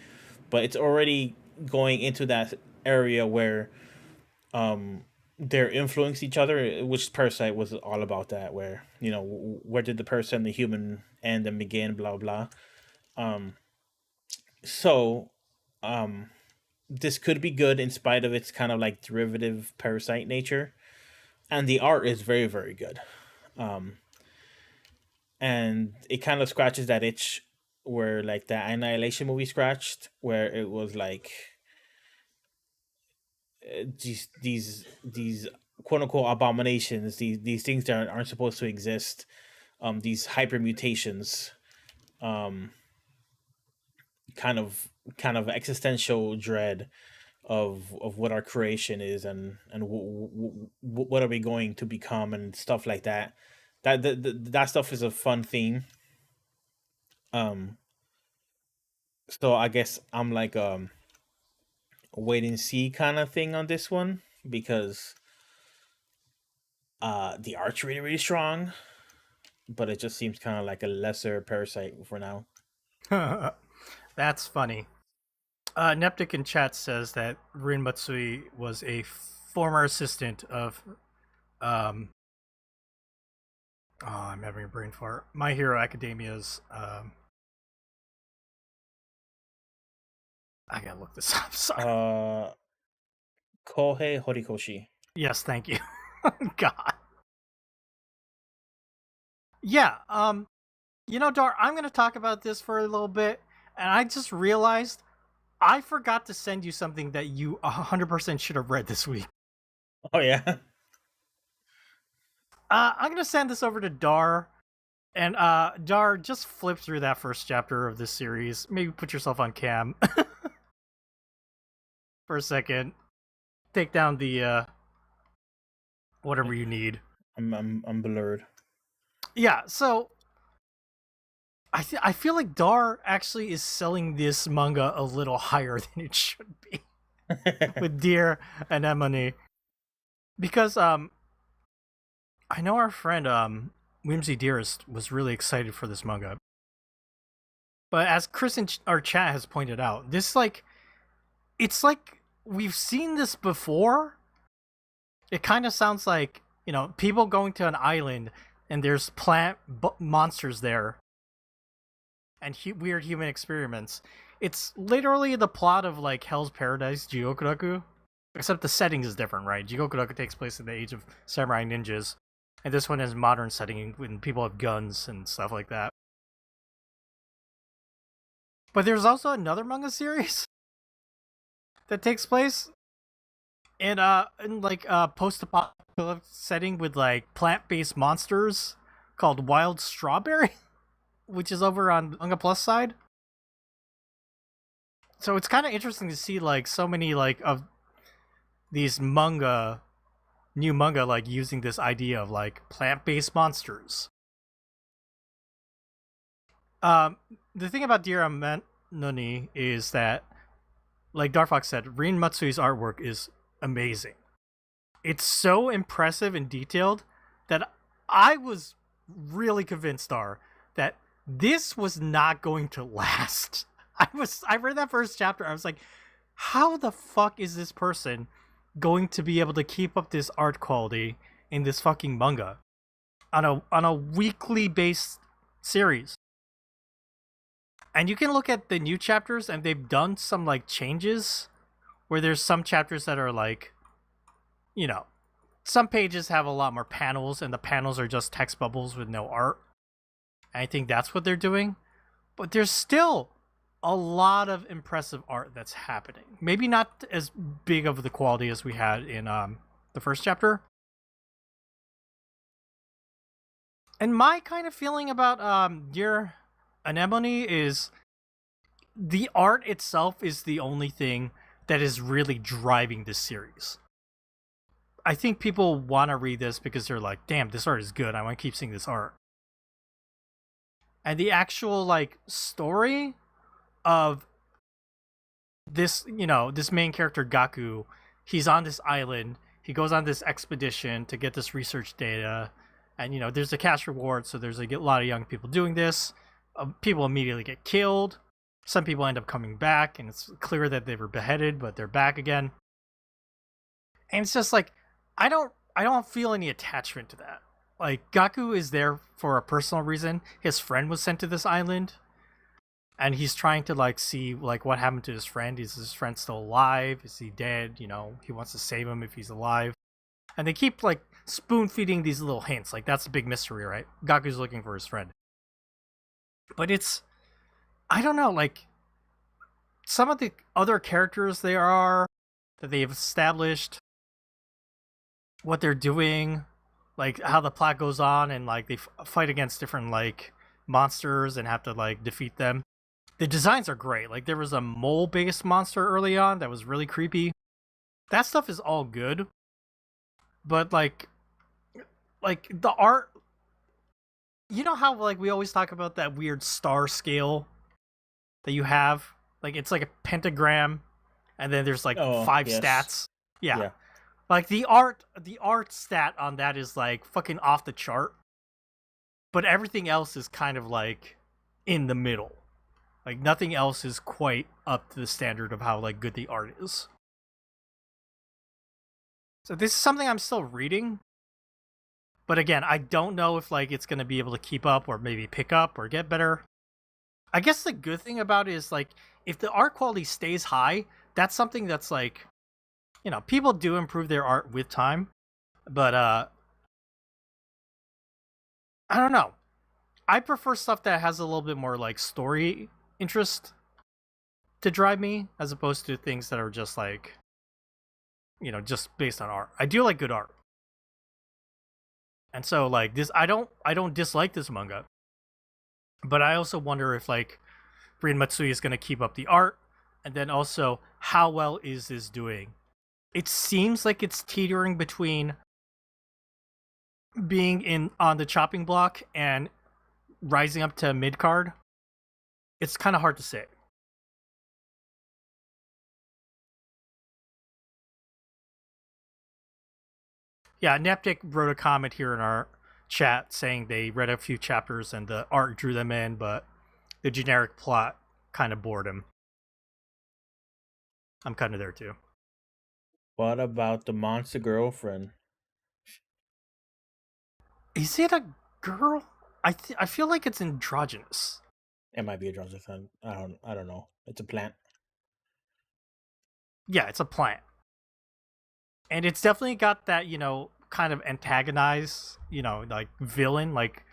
but it's already going into that area where they're influencing each other, which Parasite was all about that, where, you know, where did the person and the human end and begin, blah blah. So this could be good in spite of its kind of like derivative Parasite nature, and the art is very very good. And it kind of scratches that itch where like the Annihilation movie scratched, where it was like these quote unquote abominations, these things that aren't supposed to exist, these hyper mutations, um, kind of existential dread of what our creation is and what are we going to become and stuff like that. That stuff is a fun theme. Um, so I guess I'm like wait and see kind of thing on this one because the art's really really strong, but it just seems kind of like a lesser Parasite for now. That's funny. Neptic in chat says that Rin Matsui was a former assistant of oh, I'm having a brain fart. My Hero Academia's I gotta look this up. Sorry. Kohei Horikoshi. Yes, thank you. God. Yeah, you know, Dar, I'm gonna talk about this for a little bit, and I just realized I forgot to send you something that you 100% should have read this week. Oh yeah. I'm gonna send this over to Dar, and Dar, just flip through that first chapter of this series. Maybe put yourself on cam for a second. Take down the whatever you need. I'm blurred. Yeah, so I feel like Dar actually is selling this manga a little higher than it should be with Dear Anemone, because I know our friend Whimsy Dearest was really excited for this manga, but as Chris in our chat has pointed out, this like it's like we've seen this before. It kind of sounds like, you know, people going to an island and there's plant monsters there and weird human experiments. It's literally the plot of like Hell's Paradise Gyokuraku. Except the setting is different, right? Jigoku no takes place in the age of samurai ninjas, and this one is modern setting when people have guns and stuff like that. But there's also another manga series that takes place in like a post-apocalyptic setting with like plant-based monsters called Wild Strawberry, which is over on Manga Plus side. So it's kind of interesting to see like so many like of these new manga like using this idea of like plant-based monsters. The thing about Dear Noni is that, like Darfox said, Rin Matsui's artwork is amazing. It's so impressive and detailed that I was really convinced, that this was not going to last. I read that first chapter, I was like, how the fuck is this person going to be able to keep up this art quality in this fucking manga on a weekly based series? And you can look at the new chapters, and they've done some like changes where there's some chapters that are like, you know, some pages have a lot more panels, and the panels are just text bubbles with no art. And I think that's what they're doing. But there's still a lot of impressive art that's happening. Maybe not as big of the quality as we had in the first chapter. And my kind of feeling about Dear Anemone is the art itself is the only thing that is really driving this series. I think people want to read this because they're like, damn, this art is good. I want to keep seeing this art. And the actual like story of this, this main character Gaku, he's on this island. He goes on this expedition to get this research data, and there's a cash reward. So there's a lot of young people doing this. People immediately get killed. Some people end up coming back, and it's clear that they were beheaded, but they're back again. And it's just like, I don't feel any attachment to that. Like, Gaku is there for a personal reason. His friend was sent to this island, and he's trying to like see like what happened to his friend. Is his friend still alive? Is he dead? He wants to save him if he's alive. And they keep like spoon feeding these little hints. Like, that's a big mystery, right? Gaku's looking for his friend. But I don't know, like, some of the other characters that they've established, what they're doing, like how the plot goes on, and like they fight against different like monsters and have to like defeat them. The designs are great. Like, there was a mole-based monster early on that was really creepy. That stuff is all good, but like the art. You know how like we always talk about that weird star scale that you have? Like, it's like a pentagram, and then there's like 5 yes. stats. Yeah. Like the art stat on that is like fucking off the chart. But everything else is kind of like in the middle. Like, nothing else is quite up to the standard of how like good the art is. So this is something I'm still reading. But again, I don't know if like it's gonna be able to keep up or maybe pick up or get better. I guess the good thing about it is like, if the art quality stays high, that's something that's like, people do improve their art with time. But I don't know. I prefer stuff that has a little bit more like story interest to drive me, as opposed to things that are just like, just based on art. I do like good art. And so like this, I don't dislike this manga. But I also wonder if like Rin Matsui is going to keep up the art, and then also how well is this doing? It seems like it's teetering between being on the chopping block and rising up to mid card. It's kind of hard to say. Yeah, Neptic wrote a comment here in our chat saying they read a few chapters and the art drew them in, but the generic plot kind of bored him. I'm kind of there too. What about the monster girlfriend? Is it a girl? I feel like it's androgynous. It might be a Johnson. I don't know. It's a plant. Yeah, it's a plant. And it's definitely got that, kind of antagonized, like villain. Like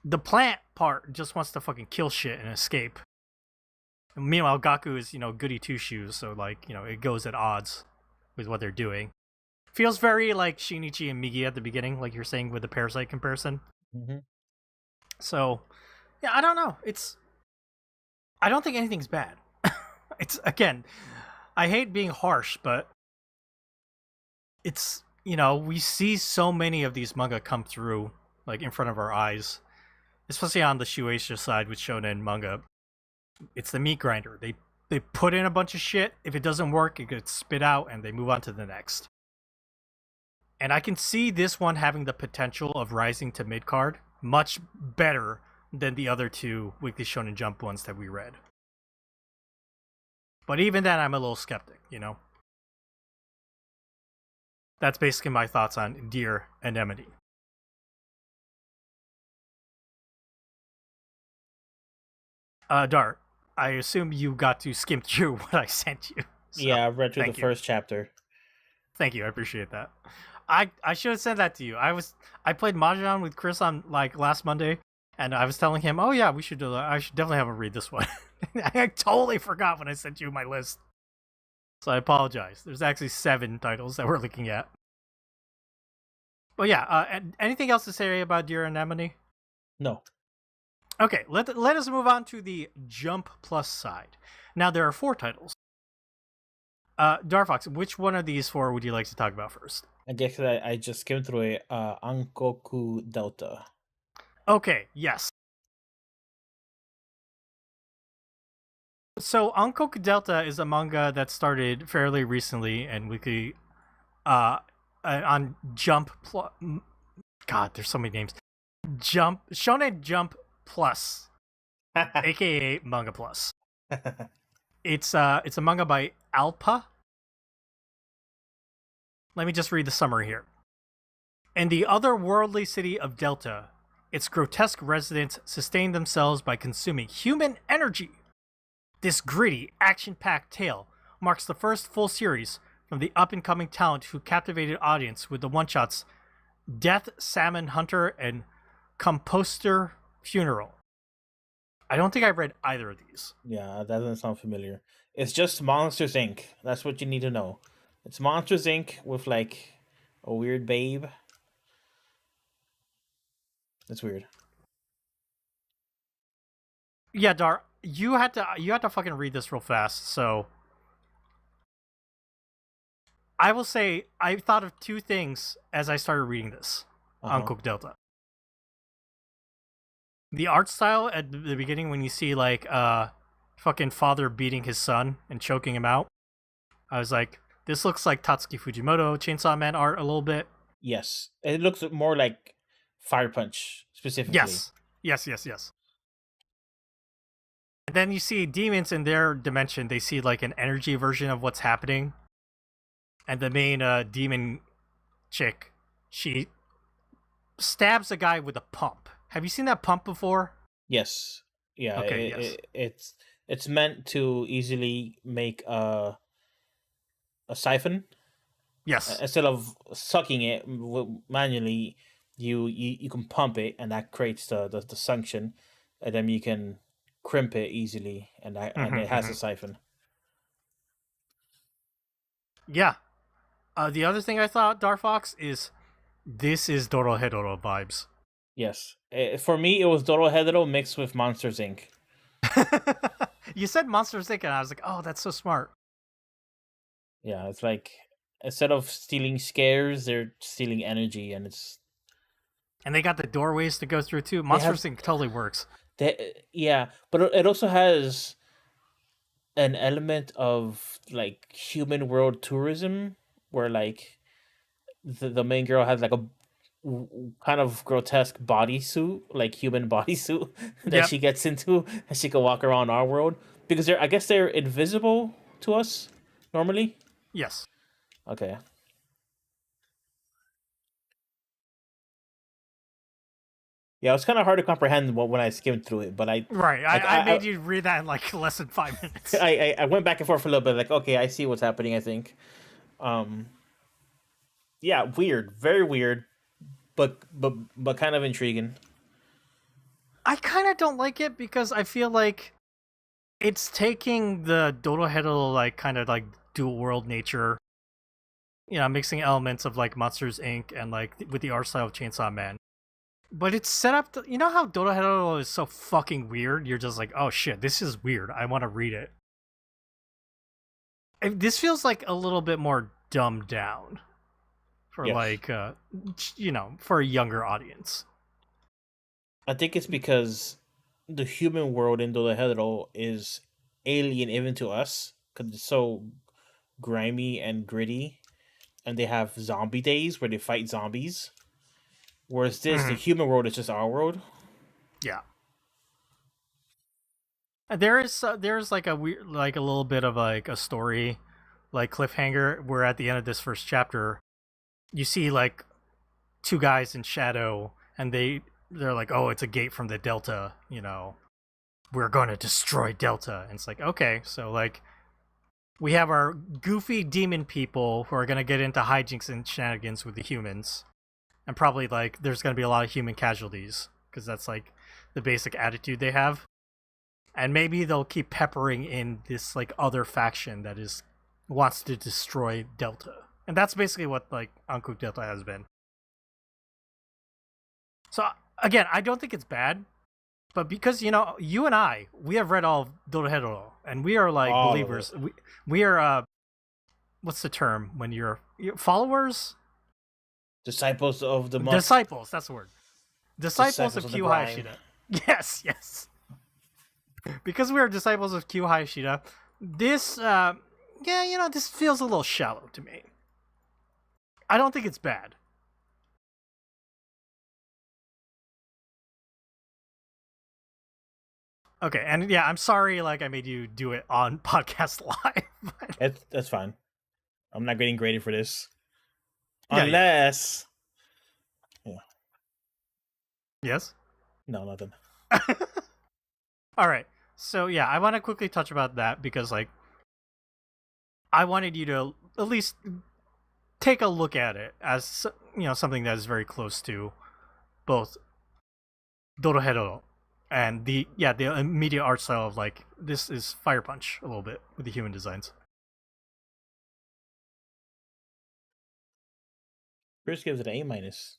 the plant part just wants to fucking kill shit and escape. And meanwhile, Gaku is, goody two shoes, so like, it goes at odds with what they're doing. Feels very like Shinichi and Migi at the beginning, like you're saying with the Parasite comparison. Mm-hmm. So, yeah, I don't know. I don't think anything's bad. It's, again, I hate being harsh, but it's, we see so many of these manga come through, like, in front of our eyes, especially on the Shueisha side with shonen manga. It's the meat grinder. They put in a bunch of shit. If it doesn't work, it gets spit out, and they move on to the next. And I can see this one having the potential of rising to mid-card much better than the other two Weekly Shonen Jump ones that we read. But even then, I'm a little skeptic, That's basically my thoughts on Dear Anemone. Dart, I assume you got to skim through what I sent you. So, yeah, I read through the first chapter. Thank you, I appreciate that. I should have sent that to you. I played Mahjong with Chris on like last Monday, and I was telling him, oh yeah, I should definitely have him read this one. I totally forgot when I sent you my list. So I apologize. There's actually 7 titles that we're looking at. But yeah, anything else to say about Dear Anemone? No. Okay, let us move on to the Jump Plus side. Now there are 4 titles. Darfox, which one of these 4 would you like to talk about first? I guess I just skimmed through it. Ankoku Delta. Okay, yes. So Ankoku Delta is a manga that started fairly recently and weekly on Jump Plus. God, there's so many names. Shonen Jump Plus, aka Manga Plus. It's a manga by Alpa. Let me just read the summary here. In the otherworldly city of Delta, its grotesque residents sustain themselves by consuming human energy. This gritty, action-packed tale marks the first full series from the up-and-coming talent who captivated audience with the one-shots Death Salmon Hunter and Composter Funeral. I don't think I've read either of these. Yeah, that doesn't sound familiar. It's just Monsters Inc. That's what you need to know. It's Monsters Inc. with like a weird babe. That's weird. Yeah, Dar, you had to fucking read this real fast. So I will say I thought of 2 things as I started reading this on Cook Delta. The art style at the beginning when you see like fucking father beating his son and choking him out, I was like, this looks like Tatsuki Fujimoto Chainsaw Man art a little bit. Yes, it looks more like Fire Punch specifically. Yes. And then you see demons in their dimension. They see like an energy version of what's happening. And the main demon chick, she stabs a guy with a pump. Have you seen that pump before? Yes. Yeah. Okay. It's meant to easily make a siphon. Yes. Instead of sucking it manually, you can pump it, and that creates the suction, and then you can crimp it easily, and it has a siphon. Yeah. The other thing I thought, Darfox, is this is Dorohedoro vibes. Yes. For me, it was Dorohedoro mixed with Monsters Inc. You said Monsters Inc. and I was like, oh, that's so smart. Yeah, it's like instead of stealing scares, they're stealing energy, and they got the doorways to go through too. Monsters Inc. totally works. Yeah, but it also has an element of like human world tourism, where like the main girl has like a kind of grotesque bodysuit, like human bodysuit that she gets into, and she can walk around our world because I guess they're invisible to us normally. Yes. Okay. Yeah, it was kind of hard to comprehend when I skimmed through it, but I made you read that in like less than 5 minutes. I went back and forth for a little bit, like, okay, I see what's happening. I think, Yeah, weird, very weird, but kind of intriguing. I kind of don't like it because I feel like it's taking the Dorohedoro like kind of like dual world nature, mixing elements of like Monsters Inc. and like with the art style of Chainsaw Man. But it's set up to, how Dorohedoro is so fucking weird. You're just like, oh shit, this is weird. I want to read it. This feels like a little bit more dumbed down for Yes, like for a younger audience. I think it's because the human world in Dodahedro is alien even to us because it's so grimy and gritty, and they have zombie days where they fight zombies. Whereas the Mm-hmm. human world is just our world. Yeah. There's like a weird, like a little bit of like a story, like cliffhanger, where at the end of this first chapter, you see like two guys in shadow, and they're like, oh, it's a gate from the Delta. We're going to destroy Delta. And it's like, okay, so like we have our goofy demon people who are going to get into hijinks and shenanigans with the humans, and probably like there's going to be a lot of human casualties because that's like the basic attitude they have. And maybe they'll keep peppering in this like other faction that is wants to destroy Delta, and that's basically what like Anku Delta has been. So again, I don't think it's bad, but because you and I, we have read all of Dorohedoro, and we are like All of it. believers. We are what's the term when you're followers, Disciples of the must. disciples. That's the word. Disciples Disciples of of the Q grime. Hayashida. Yes, yes. Because we are disciples of Q Hayashida, this yeah, this feels a little shallow to me. I don't think it's bad. Okay, and yeah, I'm sorry like I made you do it on podcast live. That's fine. I'm not getting graded for this Yeah, yeah. unless. Yeah, Yes. no, nothing. All right. So yeah, I want to quickly touch about that because like I wanted you to at least take a look at it as something that is very close to both Dorohedoro and the immediate art style of like this is Fire Punch a little bit with the human designs. Chris gives it an A minus.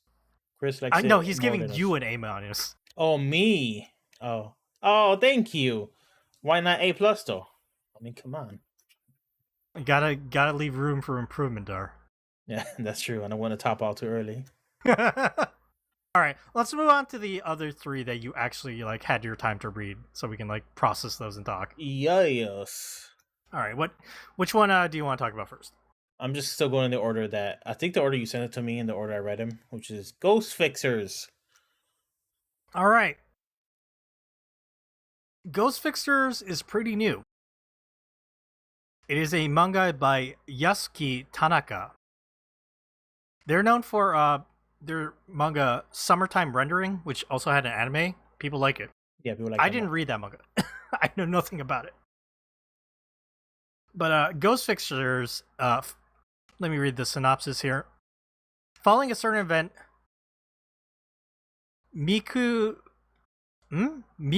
Chris I likes know it he's more giving than us. you an A minus. Oh, me. Oh, oh, thank you. Why not A plus though? I mean, come on. Gotta leave room for improvement, Dar. Yeah, that's true. I don't want to top out too early. All right, let's move on to the other three that you actually like had your time to read, so we can like process those and talk. Yes. All right, which one do you want to talk about first? I'm just still going in the order that I think the order you sent it to me in the order I read him, which is Ghost Fixers. All right, Ghost Fixers is pretty new. It is a manga by Yasuki Tanaka. They're known for their manga Summertime Rendering, which also had an anime. People like it. Yeah, people like I that didn't one. read that manga. I know nothing about it. But Ghost Fixers, let me read the synopsis here. Following a certain event,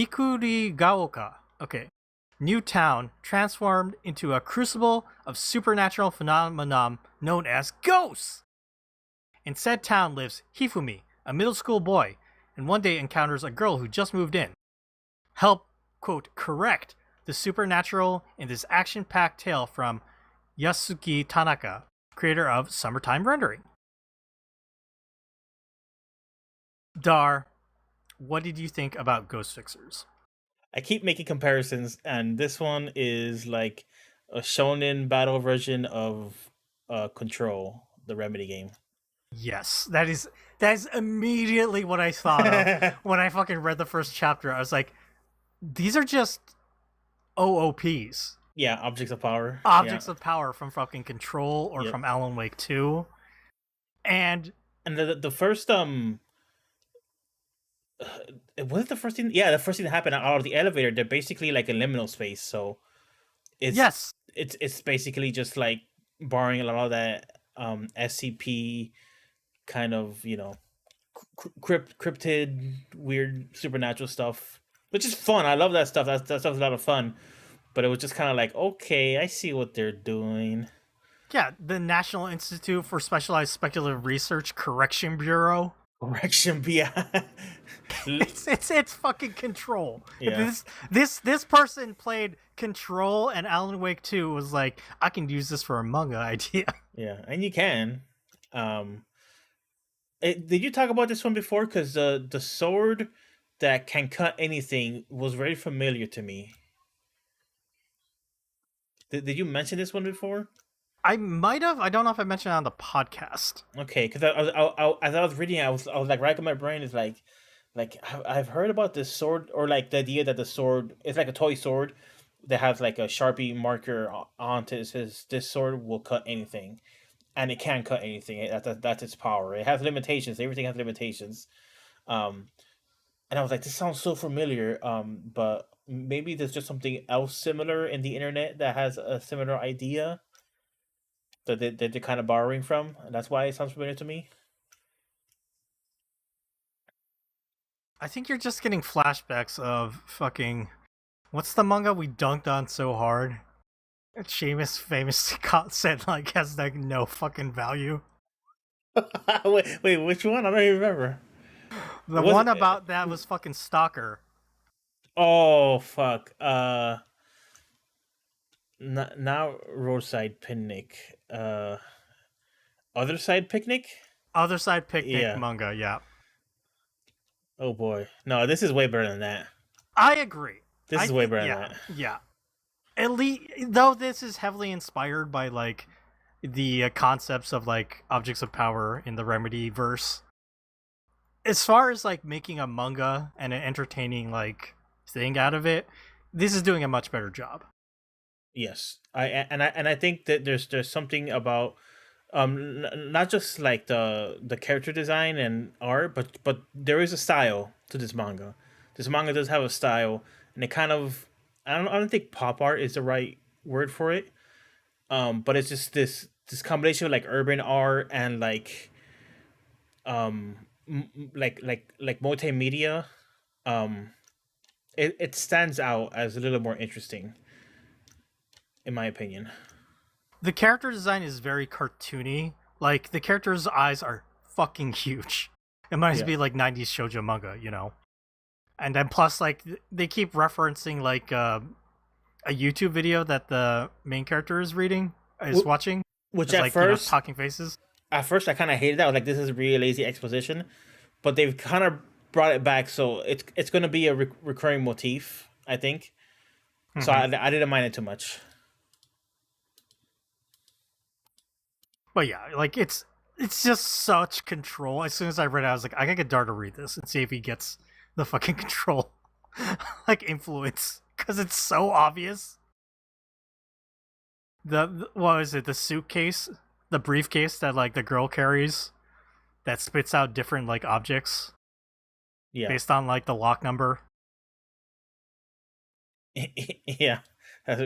Mikurigaoka, okay, new town transformed into a crucible of supernatural phenomenon known as ghosts. In said town lives Hifumi, a middle school boy, and one day encounters a girl who just moved in. Help, quote, correct the supernatural in this action-packed tale from Yasuki Tanaka, creator of Summertime Rendering. Dar, what did you think about Ghost Fixers? I keep making comparisons, and this one is like a shonen battle version of Control, the Remedy game. Yes, that is immediately what I thought of when I fucking read the first chapter. I was like, these are just OOPs. Yeah, objects of power. Yeah, Objects of power from fucking Control or yep. from Alan Wake 2. And And the first was it the first thing? Yeah, the first thing that happened out of the elevator. They're basically like a liminal space, so it's yes, it's basically just like borrowing a lot of that SCP kind of, cryptid, weird supernatural stuff, which is fun. I love that stuff. That stuff's a lot of fun. But it was just kind of like, okay, I see what they're doing. Yeah, the National Institute for Specialized Speculative Research Correction Bureau. Correction, yeah, It's fucking Control. yeah, This person played Control, and Alan Wake 2 was like, I can use this for a manga idea. yeah, and you can. Um, did you talk about this one before? Because the sword that can cut anything was very familiar to me. Did you mention this one before? I might have. I don't know if I mentioned it on the podcast. Okay, because as I was reading, I was like racking my brain. Is like I've heard about this sword, or like the idea that the sword is like a toy sword that has like a Sharpie marker onto it. It says this sword will cut anything, and it can cut anything. That's its power. It has limitations. Everything has limitations. Um, and I was like, this sounds so familiar. But maybe there's just something else similar in the internet that has a similar idea that they're kind of borrowing from, and that's why it sounds familiar to me. I think you're just getting flashbacks of fucking. What's the manga we dunked on so hard? Seamus famously said like has like no fucking value. Wait, which one? I don't even remember. The Was one it? about that was fucking Stalker. Oh fuck. Now roadside picnic. Other side picnic. Other Side Picnic Yeah. manga, yeah. Oh boy. No, this is way better than that. I agree. This is way better than that. Yeah. At least, though, this is heavily inspired by like the concepts of like objects of power in the Remedy verse. As far as like making a manga and an entertaining like thing out of it, this is doing a much better job. Yes, I think that there's something about not just like the character design and art, but there is a style to this manga. This manga does have a style, and it kind of I don't think pop art is the right word for it. But it's just this combination of like urban art and like like multimedia. Um, it stands out as a little more interesting, in my opinion. The character design is very cartoony. Like the character's eyes are fucking huge. It might Yeah. be like 90s shoujo manga, you know. And then plus like they keep referencing like a YouTube video that the main character is Wh- watching. Which It's like, talking faces. at first I kind of hated that. I was like, this is really lazy exposition, but they've kind of brought it back, so it's going to be a recurring motif, I think. So Mhm. I didn't mind it too much. But yeah, like it's just such Control. As soon as I read it, I was like, I gotta get Dar to read this and see if he gets the fucking Control like influence, because it's so obvious. What is it? The suitcase, the briefcase that like the girl carries that spits out different like objects Yeah, based on like the lock number. yeah,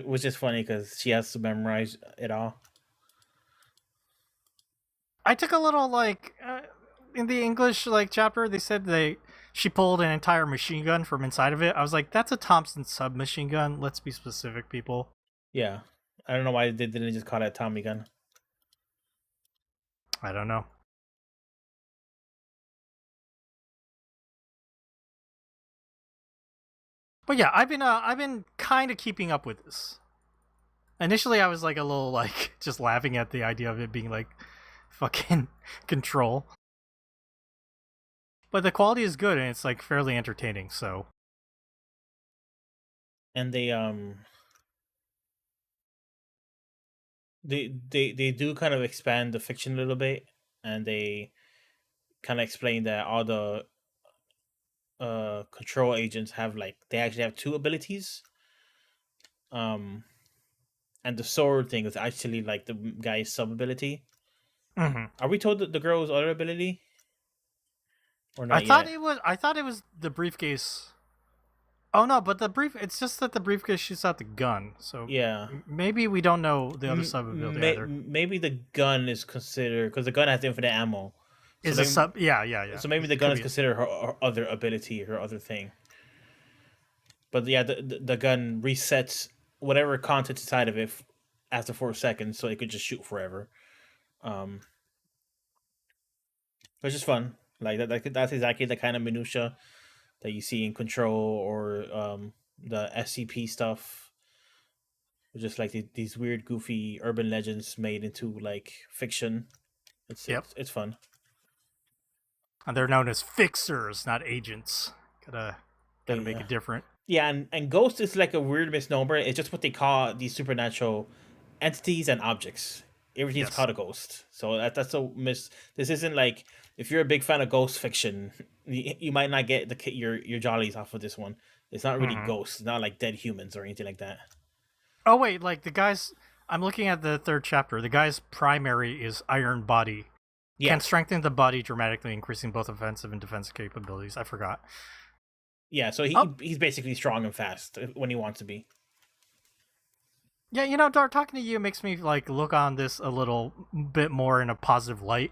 which is funny because she has to memorize it all. I took a little like in the English like chapter. They said she pulled an entire machine gun from inside of it. I was like, that's a Thompson submachine gun. Let's be specific, people. Yeah, I don't know why they didn't just call it Tommy gun. I don't know. But yeah, I've been kind of keeping up with this. Initially, I was like a little like just laughing at the idea of it being like fucking Control. But the quality is good and it's like fairly entertaining. So And they do kind of expand the fiction a little bit, and they kind of explain that all the control agents have like they actually have two abilities. Um, and the sword thing is actually like the guy's sub ability. mhm. Are we told that the girl's other ability or not yet? I thought it was the briefcase. Oh no, but it's just that the briefcase shoots out the gun. So Yeah. maybe we don't know the other sub ability either. Maybe the gun is considered because the gun has infinite ammo. So Is a maybe sub? Yeah. so maybe the It gun could is be. considered her other ability, her other thing. But yeah, the gun resets whatever content inside of it after 4 seconds, so it could just shoot forever. Um, which is fun. Like that's exactly the kind of minutia that you see in Control or the SCP stuff. Just like these weird, goofy urban legends made into like fiction. It's Yep. it's it's fun. And they're known as fixers, not agents. But Gotta make yeah, it different. yeah, and ghost is like a weird misnomer. It's just what they call these supernatural entities and objects. Everything's Yes. called a ghost. So that's a miss. This isn't like if you're a big fan of ghost fiction, you might not get your jollies off of this one. It's not really Hmm. ghosts. It's not like dead humans or anything like that. Oh wait, like the guy's. I'm looking at the third chapter. The guy's primary is iron body. Yeah, Can strengthen the body dramatically, increasing both offensive and defensive capabilities. I forgot. yeah. So Oh, he's basically strong and fast when he wants to be. yeah. You know, Dart, talking to you makes me like look on this a little bit more in a positive light.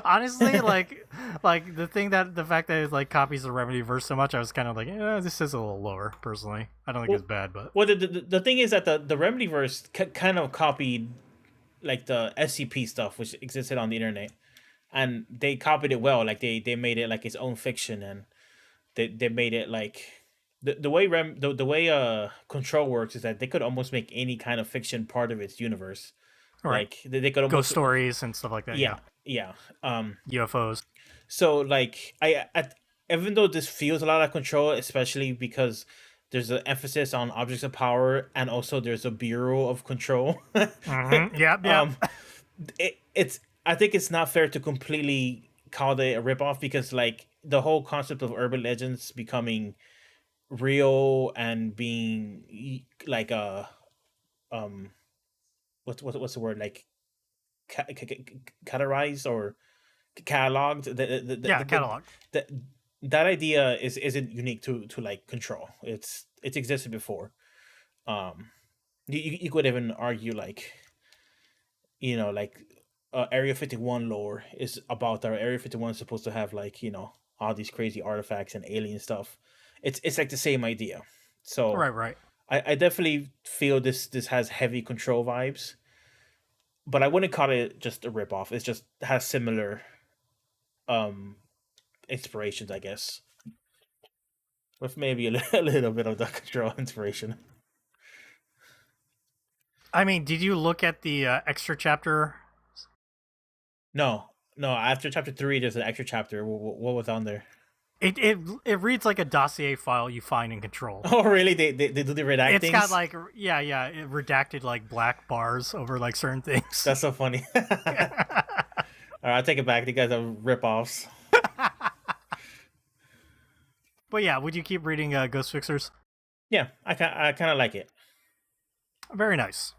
Honestly, like the fact that it like copies the Remedy verse so much, I was kind of like, this is a little lower. Personally, I don't think Well, it's bad, but well, the thing is that the Remedyverse kind of copied like the SCP stuff which existed on the internet, and they copied it well. Like they made it like its own fiction, and they made it like the way the way Control works is that they could almost make any kind of fiction part of its universe. all right, Like they could ghost almost stories and stuff like that. Yeah, yeah. UFOs. So like even though this feels a lot like Control, especially because there's an emphasis on objects of power and also there's a bureau of control. Mm-hmm. Yep. um, it's I think it's not fair to completely call it a ripoff because like the whole concept of urban legends becoming real and being like a um what's the word like categorized or cataloged Yeah, catalog. the that idea isn't unique to like Control. It's existed before. um you could even argue like like Area 51 lore is about that Area 51 is supposed to have like all these crazy artifacts and alien stuff. It's like the same idea. So Right. I definitely feel this has heavy Control vibes, but I wouldn't call it just a ripoff. It just has similar um inspirations, I guess, with maybe a little bit of the Control inspiration. I mean, did you look at the extra chapter? No, no. After chapter 3, there's an extra chapter. What was on there? It reads like a dossier file you find in Control. Oh, really? They do the redactings? It's got like it redacted like black bars over like certain things. That's so funny. All right, I'll take it back. You guys are ripoffs. But yeah, would you keep reading Ghost Fixers? Yeah, I kind of like it. Very nice.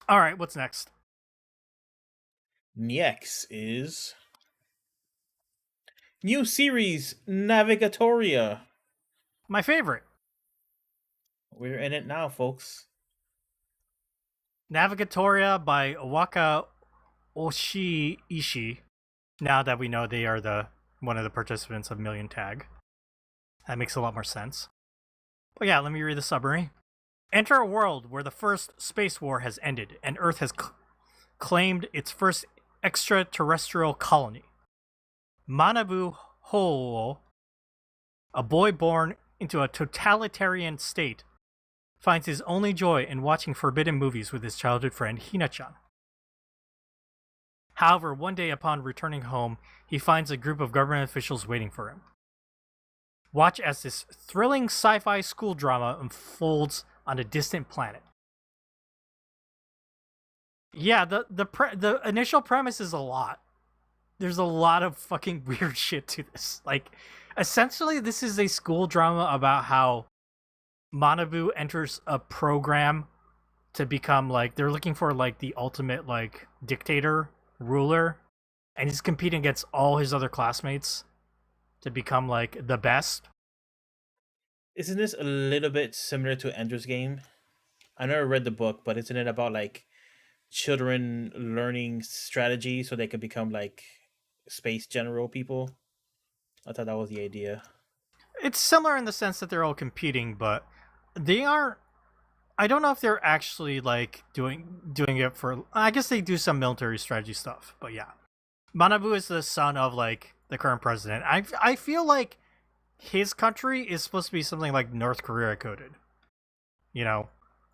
All right, what's next? Next is new series Navigatoria. My favorite, We're in it now, folks. Navigatoria by Waka Oshi-ishi. Now that we know they are one of the participants of Million Tag, that makes a lot more sense. But yeah, let me read the summary. Enter a world where the first space war has ended and Earth has claimed its first extraterrestrial colony. Manabu Hou, a boy born into a totalitarian state, finds his only joy in watching forbidden movies with his childhood friend Hina-chan. However, one day upon returning home, he finds a group of government officials waiting for him. Watch as this thrilling sci-fi school drama unfolds on a distant planet. Yeah, the initial premise is a lot. There's a lot of fucking weird shit to this. Like, essentially, this is a school drama about how Manabu enters a program to become like they're looking for like the ultimate like dictator ruler, and he's competing against all his other classmates. to become like the best. Isn't this a little bit similar to Ender's Game? I never read the book, but isn't it about like children learning strategy so they can become like space general people? I thought that was the idea. It's similar in the sense that they're all competing, but they aren't. I don't know if they're actually like doing it for. I guess they do some military strategy stuff, but yeah, Manabu is the son of like the current president. I feel like his country is supposed to be something like North Korea coded. You know,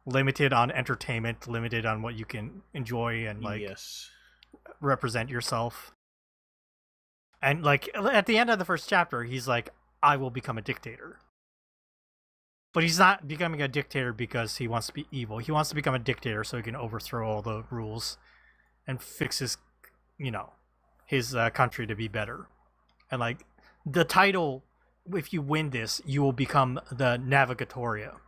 limited on entertainment, limited on what you can enjoy and like Yes. represent yourself. And like at the end of the first chapter, he's like, "I will become a dictator." But he's not becoming a dictator because he wants to be evil. He wants to become a dictator so he can overthrow all the rules and fix his, you know, his country to be better. And like the title, if you win this, you will become the Navigatoria,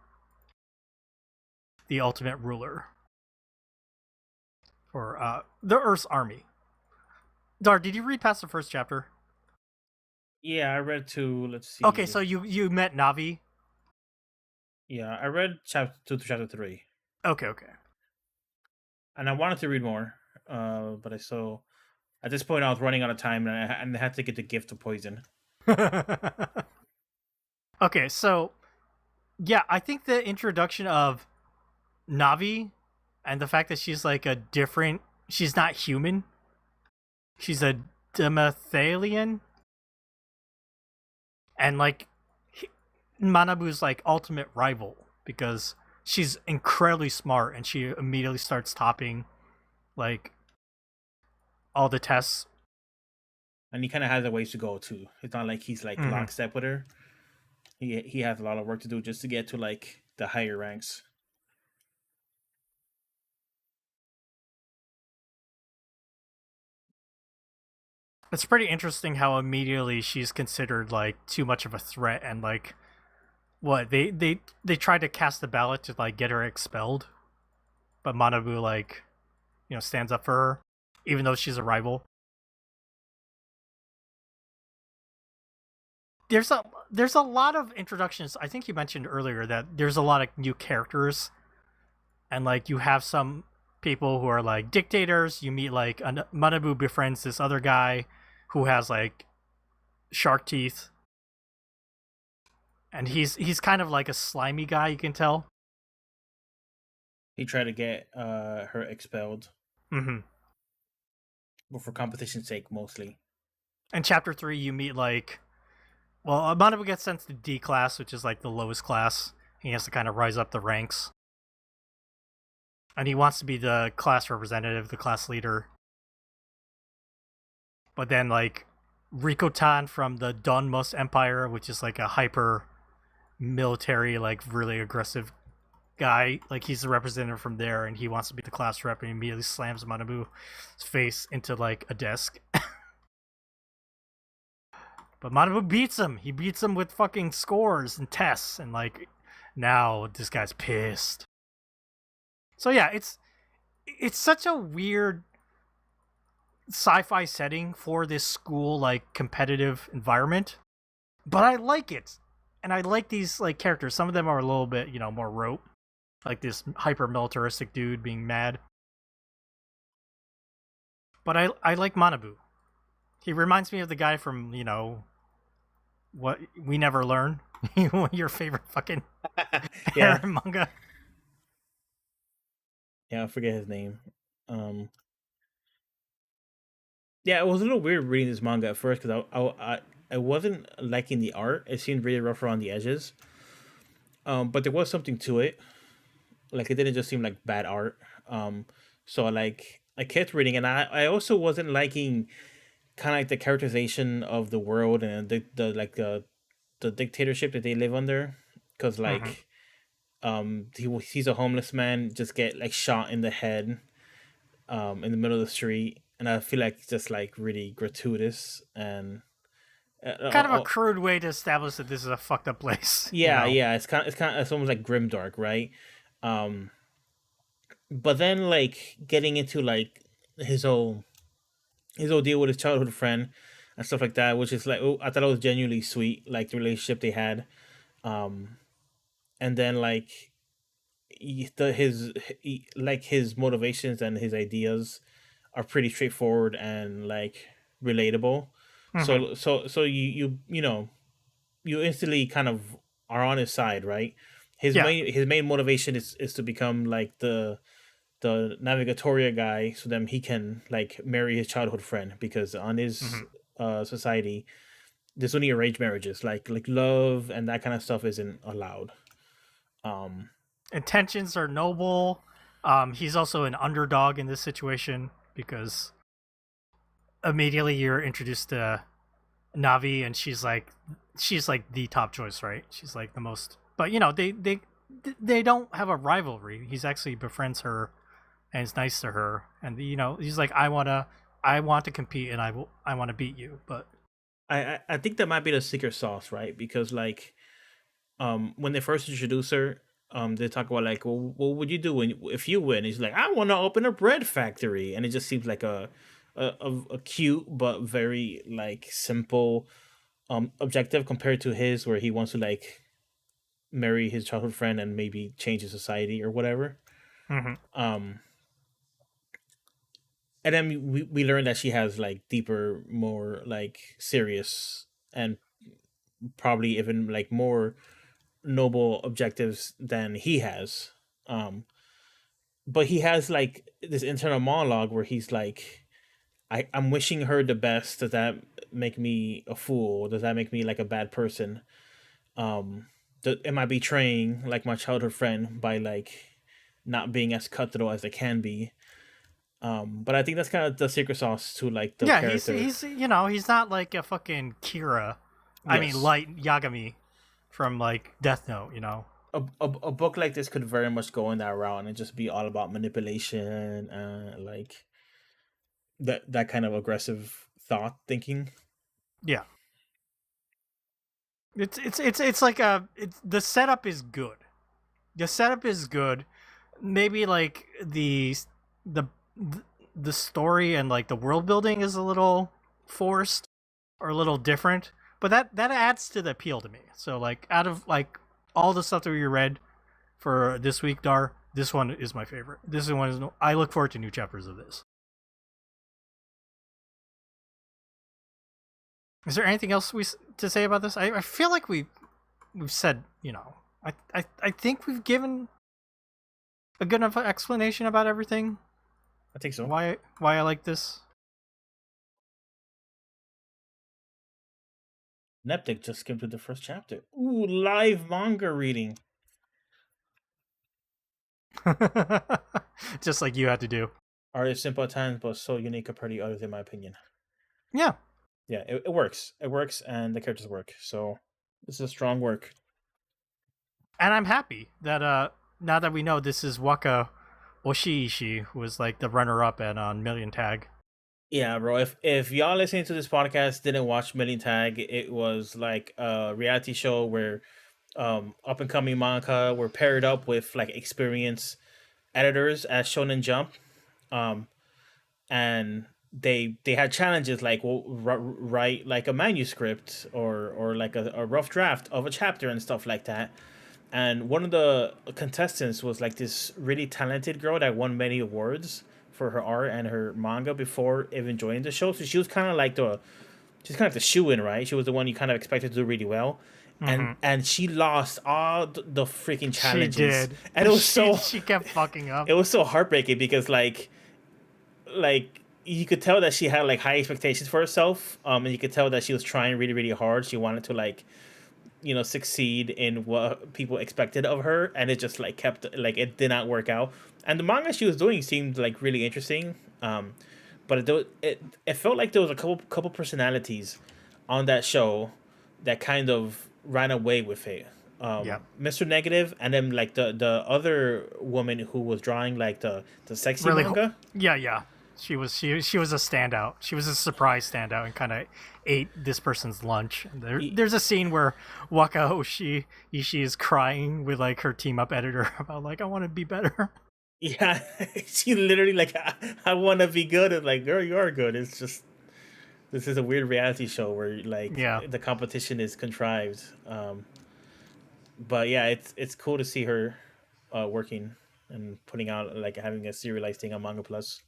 the ultimate ruler for the Earth's army. Dar, did you read past the first chapter? Yeah, I read to let's see. Okay, so you met Navi. Yeah, I read chapter 2 to chapter 3. Okay. And I wanted to read more, but I saw at this point I was running out of time, and I had to get the gift of poison. Okay, so yeah, I think the introduction of Navi and the fact that she's like a different, she's not human, she's a Demethalian, and like Manabu's like ultimate rival because she's incredibly smart and she immediately starts topping like all the tests. And he kind of has a ways to go too. It's not like he's like lockstep with her. He has a lot of work to do just to get to like the higher ranks. It's pretty interesting how immediately she's considered like too much of a threat and like what they tried to cast the ballot to like get her expelled, but Manabu like stands up for her even though she's a rival. There's a lot of introductions. I think you mentioned earlier that there's a lot of new characters, and like you have some people who are like dictators. You meet like Manabu befriends this other guy who has like shark teeth, and he's kind of like a slimy guy. You can tell. He tried to get her expelled, but for competition's sake mostly. In chapter 3, you meet like, well, Manabu gets sent to D class, which is like the lowest class. He has to kind of rise up the ranks, and he wants to be the class representative, the class leader. But then like Rikotan from the Donmus Empire, which is like a hyper military, like really aggressive guy, like he's the representative from there, and he wants to be the class rep, and he immediately slams Manabu's face into like a desk. But Manabu beats him. He beats him with fucking scores and tests, and like now this guy's pissed. So yeah, it's such a weird sci-fi setting for this school like competitive environment, but I like it, and I like these like characters. Some of them are a little bit more rote, like this hyper militaristic dude being mad, but I like Manabu. He reminds me of the guy from what we never learn. Your favorite fucking Yeah. manga. Yeah, I forget his name. Yeah, it was a little weird reading this manga at first because I wasn't liking the art. It seemed really rough around the edges. But there was something to it. Like it didn't just seem like bad art. So I kept reading, and I also wasn't liking kind of like the characterization of the world and the dictatorship that they live under, because like he's a homeless man just get like shot in the head in the middle of the street, and I feel like it's just like really gratuitous and Kind of a crude way to establish that this is a fucked up place. yeah, yeah, it's almost like grimdark, right? But then like getting into like his whole deal with his childhood friend, and stuff like that, which is like, oh, I thought it was genuinely sweet, like the relationship they had. Um, and then like like his motivations and his ideas are pretty straightforward and like relatable. Hmm. So you know, you instantly kind of are on his side, right? Yeah. His main motivation is to become like the Navigatoria guy, so then he can like marry his childhood friend, because on his Hmm. society there's only arranged marriages, like love and that kind of stuff isn't allowed. Um, Intentions are noble. He's also an underdog in this situation because immediately you're introduced to Navi, and she's like the top choice, right? She's like the most. But they don't have a rivalry. He's actually befriends her and is nice to her, and he's like, I want to compete, and I want to beat you, but I think that might be the secret sauce, right? Because like when they first introduce her, they talk about like, well, what would you do if you win? He's like, I want to open a bread factory, and it just seems like a cute but very like simple objective compared to his, where he wants to like marry his childhood friend and maybe change his society or whatever. mm-hmm. Um, and then we learned that she has like deeper, more like serious, and probably even like more noble objectives than he has. Um, but he has like this internal monologue where he's like, I'm wishing her the best. Does that make me a fool? Does that make me like a bad person? Am I betraying like my childhood friend by like not being as cutthroat as I can be? But I think that's kind of the secret sauce to like the Yeah, character. he's not like a fucking Kira. I mean, Yes, Light Yagami from like Death Note. a book like this could very much go in that route and just be all about manipulation and like that kind of aggressive thought thinking. Yeah, it's like the setup is good. The setup is good. Maybe like the the story and like the world building is a little forced or a little different, but that adds to the appeal to me. So like out of like all the stuff that we read for this week, Dar, this one is my favorite. This one is I look forward to new chapters of this. Is there anything else to say about this? I feel like we've said, I think we've given a good enough explanation about everything. I think so. Why I like this. Neptic just skimmed through the first chapter. Ooh, live manga reading. Just like you had to do. Art is simple at times, but so unique compared to others, in my opinion. Yeah. Yeah, it works. It works, and the characters work. So this is a strong work. And I'm happy that now that we know this is Waka Oshiishi, who was like the runner up at on Million Tag. Yeah, bro. If y'all listening to this podcast didn't watch Million Tag, it was like a reality show where up and coming manga were paired up with like experienced editors at Shonen Jump. Um, and they had challenges like, well, write like a manuscript or like a rough draft of a chapter and stuff like that. And one of the contestants was like this really talented girl that won many awards for her art and her manga before even joining the show. So she was kind of like the shoe in, right? She was the one you kind of expected to do really well. Mm-hmm. And she lost all the freaking She challenges, did. and it was She kept fucking up. it was so heartbreaking because like you could tell that she had like high expectations for herself, and you could tell that she was trying really really hard. She wanted to like succeed in what people expected of her, and it just like kept like it did not work out. And the manga she was doing seemed like really interesting, but it felt like there was a couple personalities on that show that kind of ran away with it. Yeah. Mr. Negative, and then like the other woman who was drawing like the sexy Really. manga. Yeah. She was a standout. She was a surprise standout and kind of ate this person's lunch. There's a scene where Waka Ishii is crying with like her team up editor about like I want to be better. Yeah, she literally like I want to be good. And like, girl, you are good. It's just This is a weird reality show where like Yeah. the competition is contrived. But yeah, it's cool to see her working and putting out like having a serialized thing on Manga Plus.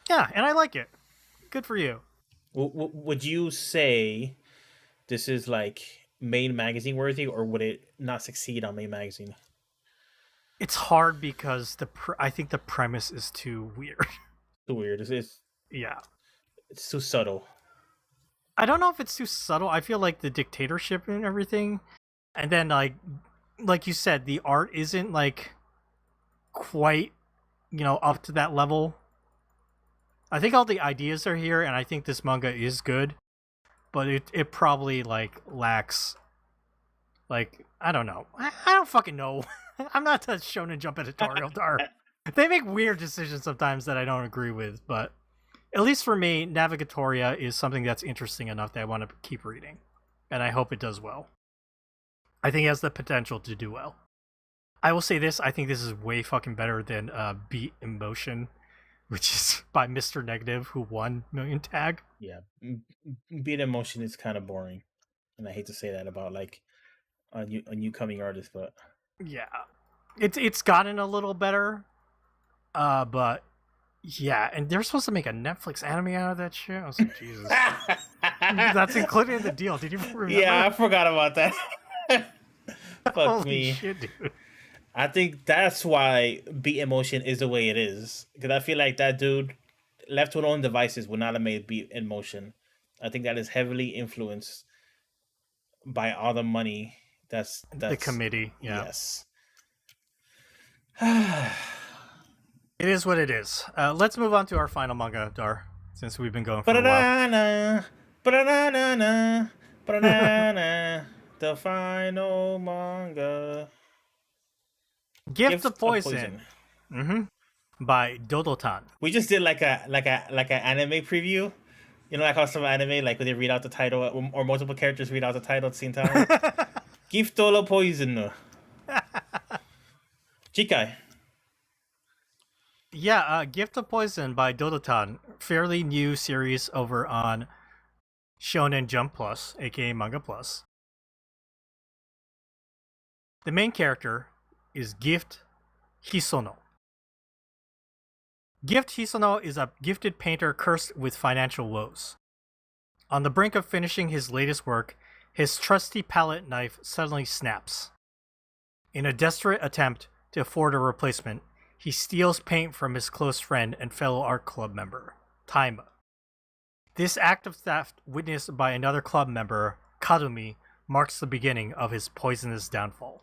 Yeah, and I like it. Good for you. Would you say this is like main magazine worthy, or would it not succeed on main magazine? It's hard because I think the premise is too weird. Too weird. Yeah. It's too subtle. I don't know if it's too subtle. I feel like the dictatorship and everything, and then like you said, the art isn't like quite, up to that level. I think all the ideas are here, and I think this manga is good, but it probably like lacks, like, I don't know. I don't fucking know. I'm not a Shonen Jump editorial, Dar. They make weird decisions sometimes that I don't agree with, but at least for me, Navigatoria is something that's interesting enough that I want to keep reading, and I hope it does well. I think it has the potential to do well. I will say this: I think this is way fucking better than Beat Emotion, which is by Mr. Negative, who won Million Tag. Yeah, Beat Emotion is kind of boring, and I hate to say that about like a new coming artist, but Yeah, it's gotten a little better, but yeah, and they're supposed to make a Netflix anime out of that shit. I was like, Jesus, that's included in the deal. Did you remember? Yeah, I forgot about that. Fuck Holy me. shit, dude. I think that's why Beat Emotion is the way it is, because I feel like that dude, left to his own devices, would not have made Beat Emotion. I think that is heavily influenced by all the money The that's committee, yeah. yes. It is what it is. Let's move on to our final manga, Dar, since we've been going for a while. Ba-da-da-na, ba-da-da-na-na, ba-da-da-na, the final manga. Gift of Poison. By Dodotan. We just did like an anime preview. You know, like how some anime, like when they read out the title, or multiple characters read out the title at the same time. Gift of Poison. Chikai. Yeah, Gift of Poison by Dodotan. Fairly new series over on Shonen Jump Plus, aka Manga Plus. The main character is Gift Hisono. Gift Hisono is a gifted painter cursed with financial woes. On the brink of finishing his latest work, his trusty palette knife suddenly snaps. In a desperate attempt to afford a replacement, he steals paint from his close friend and fellow art club member, Taima. This act of theft, witnessed by another club member, Kadumi, marks the beginning of his poisonous downfall.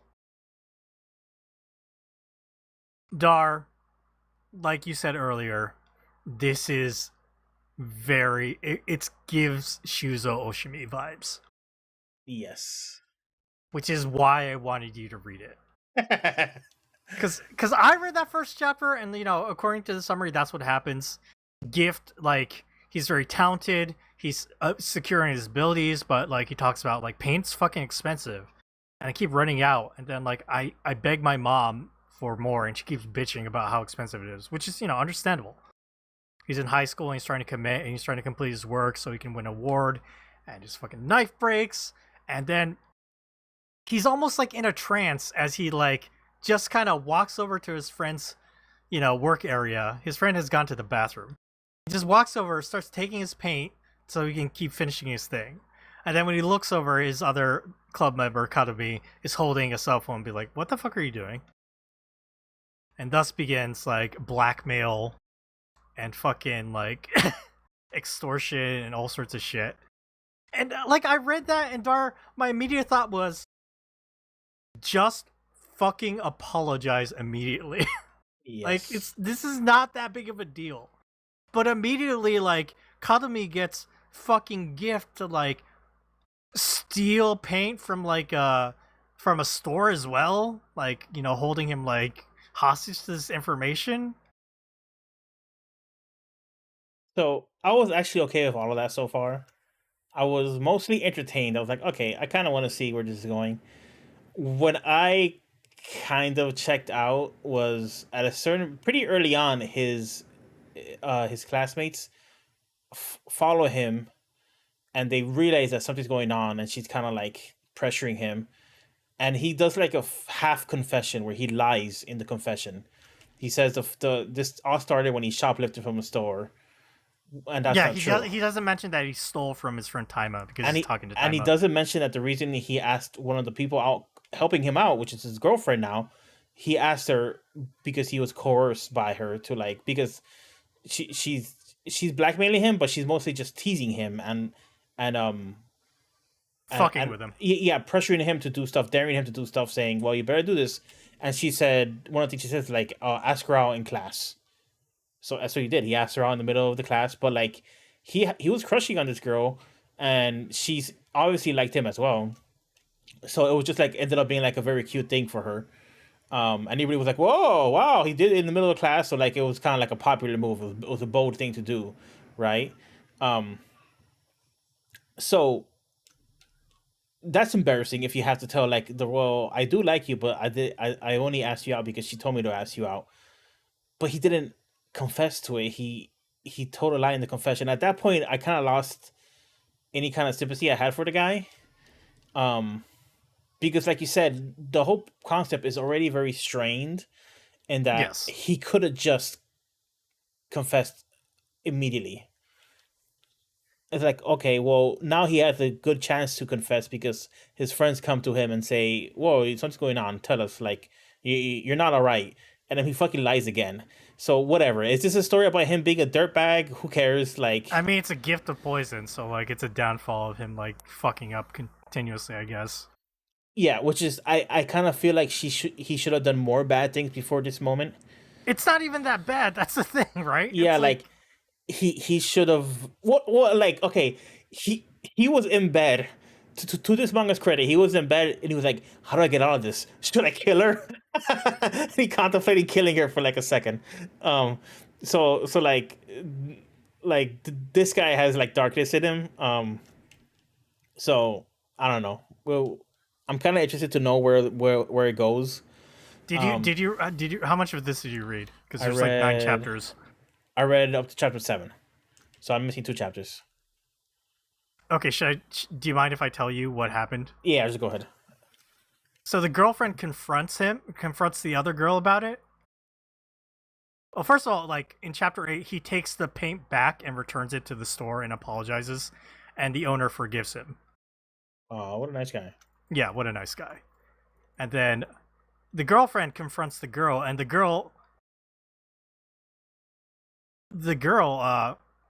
Dar, like you said earlier, this is it gives Shuzo Oshimi vibes. Yes. Which is why I wanted you to read it. Because I read that first chapter, and according to the summary, that's what happens. Gift, like, he's very talented, he's secure in his abilities, but like he talks about like paint's fucking expensive, and I keep running out, and then like I beg my mom for more, and she keeps bitching about how expensive it is, which is understandable. He's in high school and he's trying to commit and he's trying to complete his work so he can win an award, and his fucking knife breaks, and then he's almost like in a trance as he like just kind of walks over to his friend's work area. His friend has gone to the bathroom. He just walks over, starts taking his paint so he can keep finishing his thing, and then when he looks over, his other club member Kadumi is holding a cell phone and be like, what the fuck are you doing? And thus begins like blackmail and fucking like extortion and all sorts of shit. And like I read that, and Dar, my immediate thought was just fucking apologize immediately. Yes. Like this is not that big of a deal. But immediately like Kadumi gets fucking Gift to like steal paint from like from a store as well, like holding him like hostage to this information. So I was actually okay with all of that so far. I was mostly entertained. I was like, okay, I kind of want to see where this is going. When I kind of checked out was at a certain pretty early on, his classmates follow him and they realize that something's going on, and she's kind of like pressuring him, and he does like a half confession where he lies in the confession. He says this all started when he shoplifted from a store, and that's Yeah, not true. he doesn't mention that he stole from his friend Taima because And he's he talking to and he Taima. doesn't mention that the reason he asked one of the people out helping him out, which is his girlfriend now, he asked her because he was coerced by her to like because she's blackmailing him, but she's mostly just teasing him and Fucking with him. yeah, pressuring him to do stuff, daring him to do stuff, saying, "Well, you better do this." And she said one of the things she says like, "Ask her out in class." So that's what he did. He asked her out in the middle of the class, but like he was crushing on this girl, and she's obviously liked him as well. So it was just like ended up being like a very cute thing for her. And everybody was like, "Whoa, wow, he did it in the middle of class." So like it was kind of like a popular move. It was a bold thing to do, right? Um, so that's embarrassing if you have to tell like the well, I do like you, but I only asked you out because she told me to ask you out. But he didn't confess to it. He told a lie in the confession. At that point, I kind of lost any kind of sympathy I had for the guy. Um, because like you said, the whole concept is already very strained in that Yes. he could have just confessed immediately. It's like, okay, well, now he has a good chance to confess because his friends come to him and say, "Whoa, something's going on. Tell us, like, you're not all right." And then he fucking lies again. So whatever. Is this a story about him being a dirtbag? Who cares? I Like, mean, it's a gift of poison, so like it's a downfall of him like fucking up continuously, I guess. yeah, which is I kind of feel like he should have done more bad things before this moment. It's not even that bad. That's the thing, right? Yeah, It's like like he should have what like okay he was in bed to this manga's credit, he was in bed and he was like, how do I get out of this? Should I kill her? He contemplated killing her for like a second. um so this guy has like darkness in him. So I don't know. Well, I'm kind of interested to know where it goes. um did you how much of this did you read? Because i there's like 9 read chapters. I read up to chapter 7, so I'm missing 2 chapters. Okay, do you mind if I tell you what happened? Yeah, just go ahead. So the girlfriend confronts the other girl about it. Well, first of all, like in chapter 8, he takes the paint back and returns it to the store and apologizes, and the owner forgives him. Oh, what a nice guy. Yeah, what a nice guy. And then the girlfriend confronts the girl, and the girl,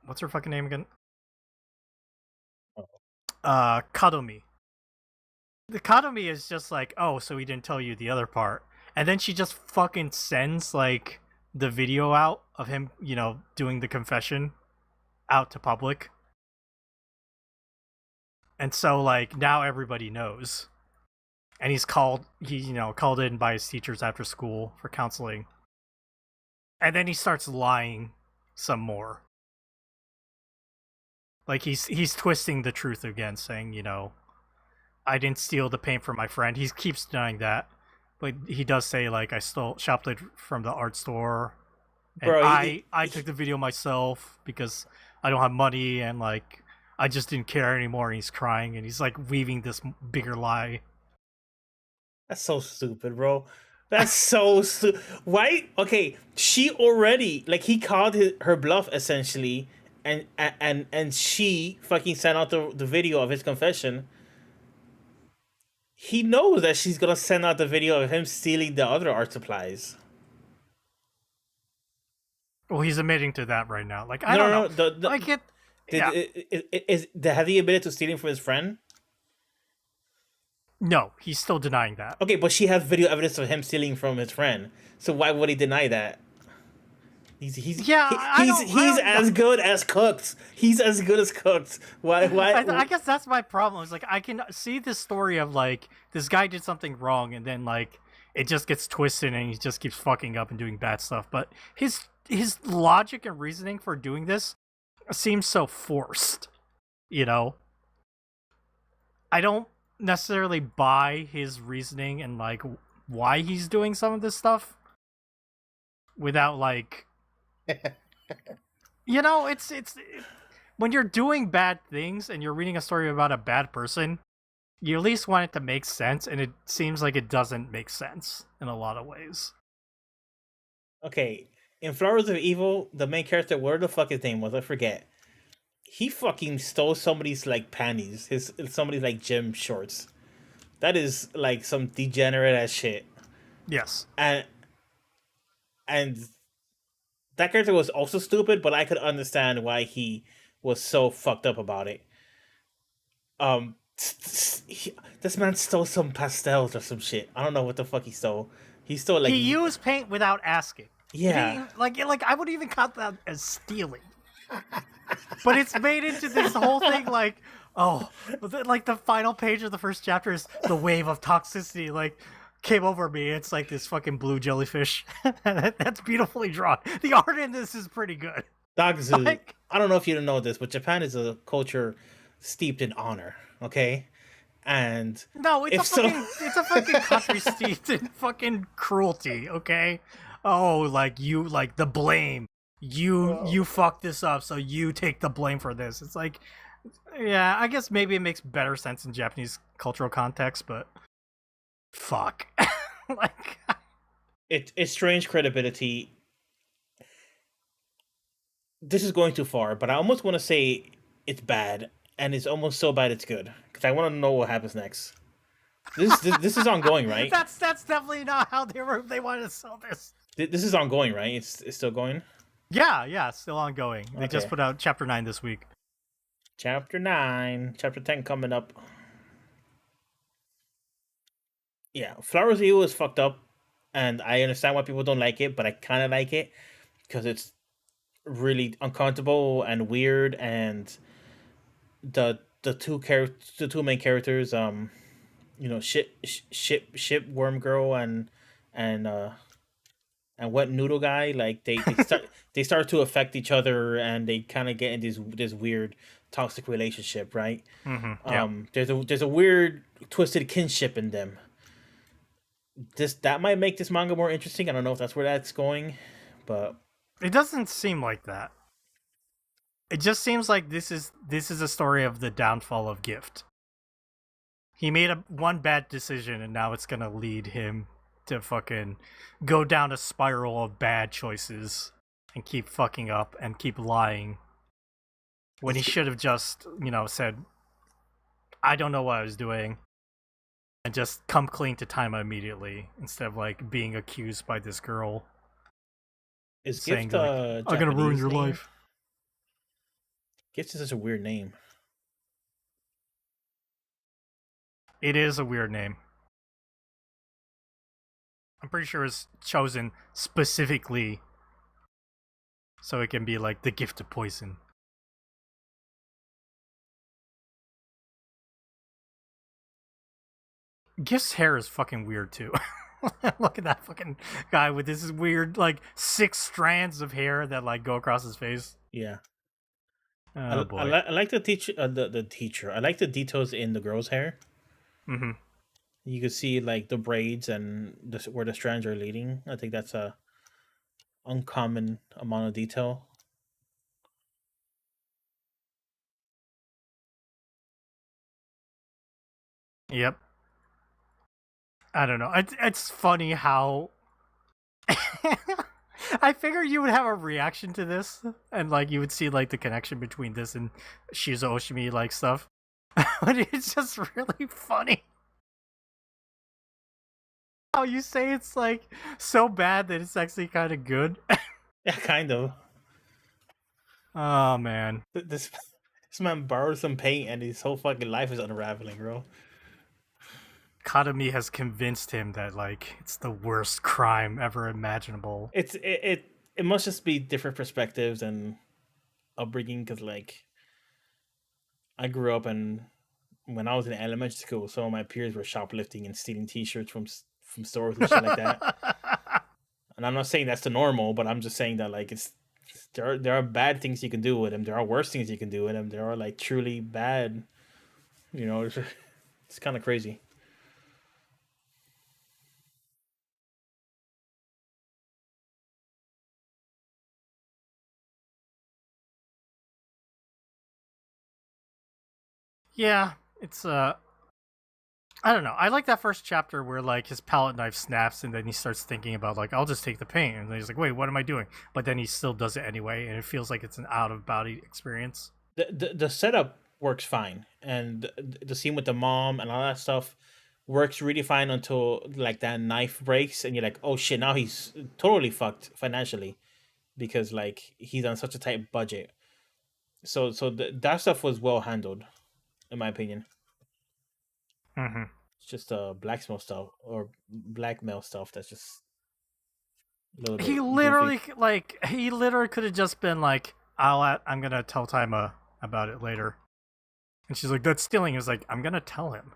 what's her fucking name again? Kadomi. The Kadomi is just like, oh, so he didn't tell you the other part. And then she just fucking sends like the video out of him, doing the confession out to public. And so like now everybody knows. And called in by his teachers after school for counseling. And then he starts lying some more. Like he's twisting the truth again, saying, I didn't steal the paint from my friend. He keeps denying that. But he does say like I stole shoplifted from the art store, and Bro, I took the video myself because I don't have money and like I just didn't care anymore. And he's crying and he's like weaving this bigger lie. that's so stupid, bro. That's so stupid. Why? Okay, she already like he called her bluff essentially, and she fucking sent out the video of his confession. He knows that she's gonna send out the video of him stealing the other art supplies. Well, he's admitting to that right now. Like I No, don't no, know. no. Like it. Yeah. Have he admitted to stealing from his friend? No, he's still denying that. Okay, but she has video evidence of him stealing from his friend. So why would he deny that? Yeah, I He's don't as good as cooked. He's as good as cooked. Why? I guess that's my problem. Is like I can see this story of like this guy did something wrong and then like it just gets twisted and he just keeps fucking up and doing bad stuff. But his logic and reasoning for doing this seems so forced. You know, I don't necessarily buy his reasoning and like why he's doing some of this stuff without like it's when you're doing bad things and you're reading a story about a bad person, you at least want it to make sense, and it seems like it doesn't make sense in a lot of ways. Okay, in Flowers of Evil, the main character, whatever the fuck his name was, I forget. He fucking stole somebody's like panties, his somebody's like gym shorts. That is like some degenerate ass shit. Yes. And that character was also stupid, but I could understand why he was so fucked up about it. This man stole some pastels or some shit. I don't know what the fuck he stole. He stole like He used paint without asking. He yeah. didn't like I would even count that as stealing. But it's made into this whole thing like, oh, like the final page of the first chapter is the wave of toxicity like came over me. It's like this fucking blue jellyfish. That's beautifully drawn. The art in this is pretty good. Dogs. Like, I don't know if you know this, but Japan is a culture steeped in honor. Okay, and no, if so, it's a fucking country steeped in fucking cruelty, okay? Oh, like you like the blame. You fucked this up, so you take the blame for this. It's like, yeah, I guess maybe it makes better sense in Japanese cultural context, but fuck. Like, it's strange credibility. This is going too far, but I almost want to say it's bad, and it's almost so bad it's good because I want to know what happens next. This is ongoing, right? that's definitely not how they wanted to sell this. This is ongoing, right? It's still going. Yeah, it's still ongoing. They just Okay. put out chapter 9 this week. Chapter 9, Chapter 10 coming up. Yeah, Flowers of Evil is fucked up, and I understand why people don't like it, but I kind of like it because it's really uncomfortable and weird, and the two main characters, ship worm girl and and wet noodle guy, like they start to affect each other, and they kind of get in this weird toxic relationship, right? Yeah. There's a weird twisted kinship in them. That might make this manga more interesting. I don't know if that's where that's going, but It doesn't seem like that. It just seems like this is a story of the downfall of Gift. He made one bad decision, and now it's gonna lead him to fucking go down a spiral of bad choices and keep fucking up and keep lying when he should have just, said, I don't know what I was doing, and just come clean to Taima immediately instead of like being accused by this girl is saying Gift like, a I'm gonna ruin Japanese your name? life. Gift is such a weird name. It is a weird name. I'm pretty sure it's chosen specifically so it can be like the gift of poison. Gift's hair is fucking weird too. Look at that fucking guy with this weird like 6 strands of hair that like go across his face. Yeah, Oh boy. I like the teacher. I like the details in the girl's hair. Mm-hmm. You can see like the braids and where the strands are leading. I think that's a uncommon amount of detail. Yep. I don't know. It's funny how I figured you would have a reaction to this, and like you would see like the connection between this and Shizuo Oshimi like stuff. But it's just really funny how you say it's like so bad that it's actually kind of good. Yeah, kind of. Oh man, This man borrowed some paint, and his whole fucking life is unraveling, bro. Katami has convinced him that like it's the worst crime ever imaginable. It must just be different perspectives and upbringing, because like I grew up, and when I was in elementary school, some of my peers were shoplifting and stealing T-shirts from stores and shit like that. And I'm not saying that's the normal, but I'm just saying that like there are bad things you can do with them. There are worse things you can do with them. There are like truly bad. It's kind of crazy. Yeah, it's I don't know. I like that first chapter where like his palette knife snaps and then he starts thinking about like I'll just take the pain and then he's like, wait, what am I doing? But then he still does it anyway, and it feels like it's an out of body experience. The setup works fine, and the scene with the mom and all that stuff works really fine until like that knife breaks, and you're like, oh shit, now he's totally fucked financially because like he's on such a tight budget. That stuff was well handled, in my opinion. Mm-hmm. It's just blacksmith stuff or blackmail stuff that's just a little He bit goofy. literally could have just been like, I'm gonna tell Taima about it later, and she's like, that's stealing. He's like, I'm gonna tell him.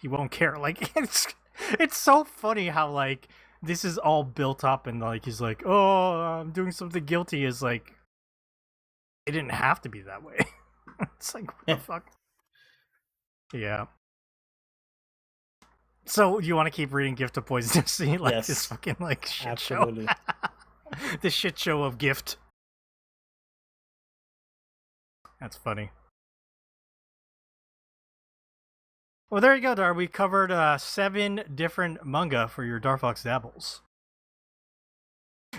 He won't care. Like it's so funny how like this is all built up and like he's like, oh, I'm doing something guilty. Is like it didn't have to be that way. It's like what the fuck. Yeah. So you want to keep reading Gift of Poison to see like this Yes, fucking like shit absolutely. show, the shit show of Gift. That's funny. Well, there you go, Dar. We covered 7 different manga for your Darfox Dabbles.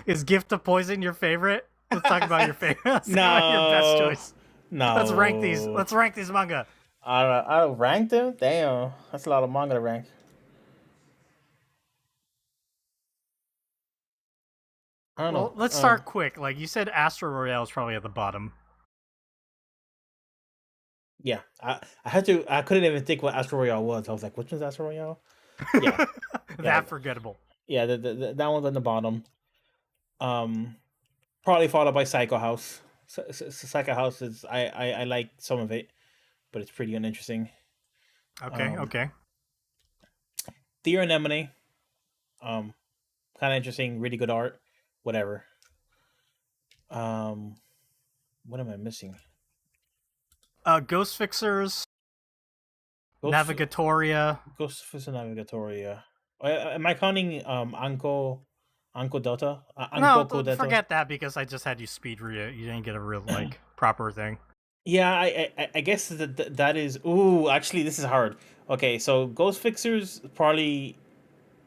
Is Gift of Poison your favorite? Let's talk about your favorite. Let's talk about your best No, choice. Let's rank these. no. Let's rank these manga. I ranked them. Damn, that's a lot of manga to rank. I don't Well, know. let's start quick. Like you said, Astro Royale is probably at the bottom. Yeah, I had to. I couldn't even think what Astro Royale was. I was like, which one's Astro Royale? Yeah, yeah, That forgettable. yeah. That one's on the bottom. Um, Probably followed by Psycho House. Psycho House is I like some of it, but it's pretty uninteresting. Okay, Um, okay. Deer Anemone, um, kind of interesting, really good art, whatever. Um, what am I missing? Ghost Fixers, Ghost Navigatoria. Ghost Fist Navigatoria. Am I counting Anko Delta? No, Ankoku Delta? forget that because I just had you speed read it. You didn't get a real like proper thing. Yeah, I guess that is. Ooh, actually, this is hard. Okay, so Ghost Fixers probably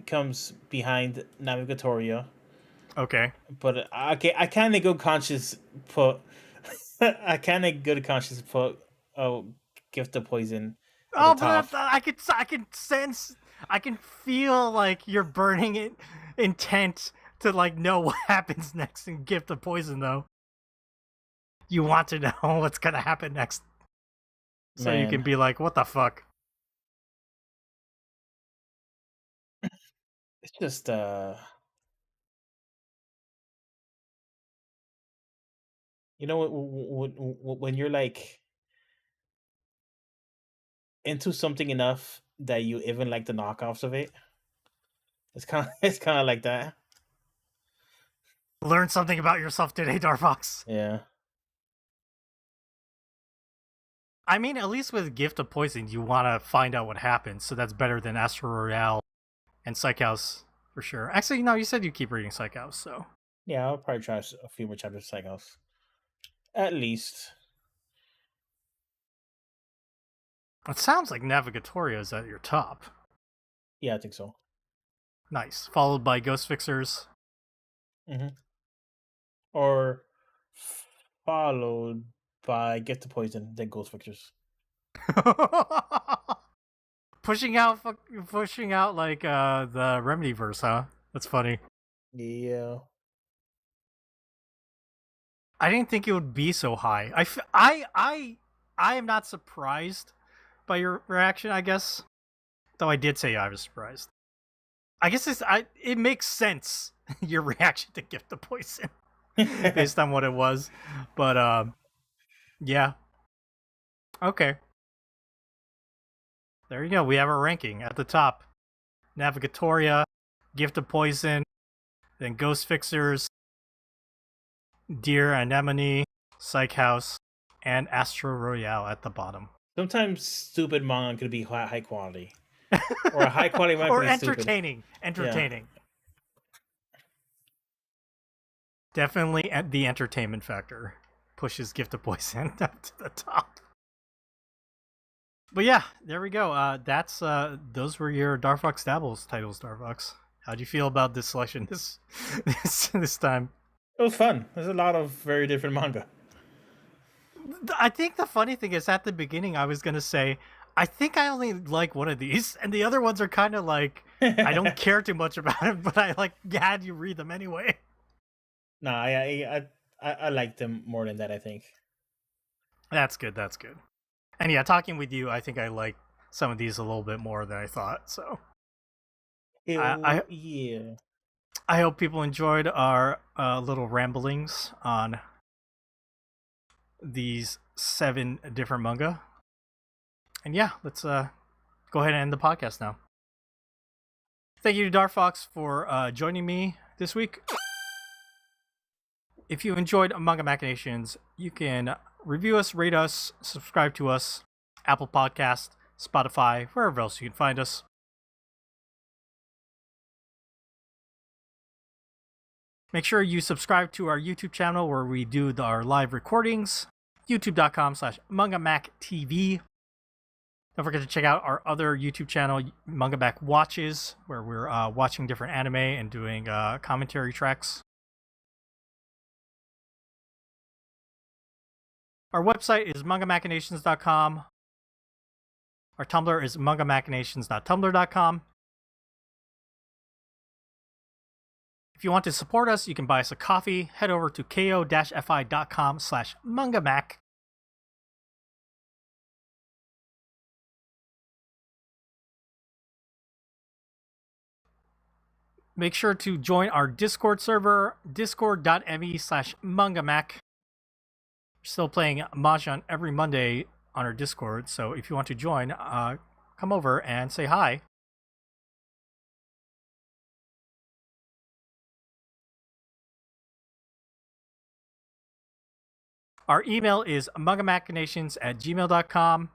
comes behind Navigatoria, Okay. but okay, I kind of good conscious put. I kind of good conscious put. Oh, Gift of Poison at the Oh, top. but I can sense, I can feel like you're burning it intent to like know what happens next in Gift of Poison though. You want to know what's gonna happen next, so you can Man, be like, what the fuck? it's just you know when you're like into something enough that you even like the knockoffs of it. It's kind of it's kind of like that. Learn something about yourself today, Darfox. Yeah. I mean, at least with Gift of Poison, you want to find out what happens, so that's better than Astro Royale and Psych House for sure. Actually, no, you said you keep reading Psych House, so Yeah, I'll probably try a few more chapters of Psychos. At least. it sounds like Navigatoria is at your top. Yeah, I think so. Nice, followed by Ghost Fixers. Hmm. Or followed by Get the Poison, then Ghost Pictures. pushing out like the Remedy verse, huh? That's funny. Yeah. I didn't think it would be so high. I am not surprised by your reaction, I guess. Though I did say I was surprised. I guess it makes sense your reaction to Gift of Poison based on what it was. But yeah. Okay. There you go. We have our ranking at the top. Navigatoria, Gift of Poison, then Ghost Fixers, Deer Anemone, Psych House, and Astro Royale at the bottom. Sometimes stupid manga could be high quality. Or a high quality manga Or could be stupid. entertaining. Entertaining. Yeah. Definitely the entertainment factor pushes Gift of Poison up to the top. But yeah, there we go. That's those were your Dark Fox Dabbles titles, Dark Fox. How'd you feel about this selection this time? It was fun. There's a lot of very different manga. I think the funny thing is at the beginning I was gonna say I think I only like one of these, and the other ones are kind of like I don't care too much about it, but I like had you read them anyway. No, I like them more than that. I think. That's good. That's good. And yeah, talking with you, I think I like some of these a little bit more than I thought. So I Yeah. I hope people enjoyed our little ramblings on these 7 different manga. And yeah, let's go ahead and end the podcast now. Thank you to Dark Fox for joining me this week. If you enjoyed Manga Machinations, you can review us, rate us, subscribe to us, Apple Podcast, Spotify, wherever else you can find us. Make sure you subscribe to our YouTube channel where we do our live recordings, youtube.com/MangaMacTV. Don't forget to check out our other YouTube channel, Manga Back Watches, where we're watching different anime and doing commentary tracks. Our website is mangamachinations.com. Our Tumblr is mangamachinations.tumblr.com. If you want to support us, you can buy us a coffee. Head over to ko-fi.com/mangamac. Make sure to join our Discord server, discord.me/mangamac. We're still playing Mahjong every Monday on our Discord, so if you want to join, come over and say hi. Our email is mangamachinations@gmail.com.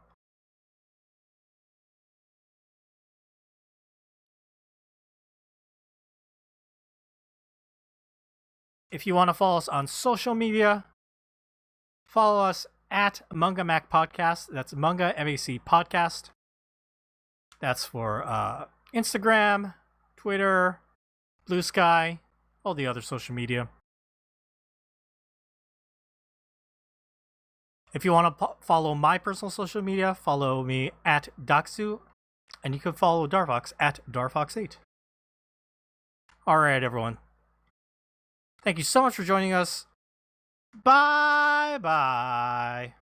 If you want to follow us on social media, follow us at Manga Mac Podcast. That's Manga MAC Podcast. That's for Instagram, Twitter, Blue Sky, all the other social media. If you want to follow my personal social media, follow me at Doxu, and you can follow Darfox at Darfox8. All right, everyone. Thank you so much for joining us. Bye bye.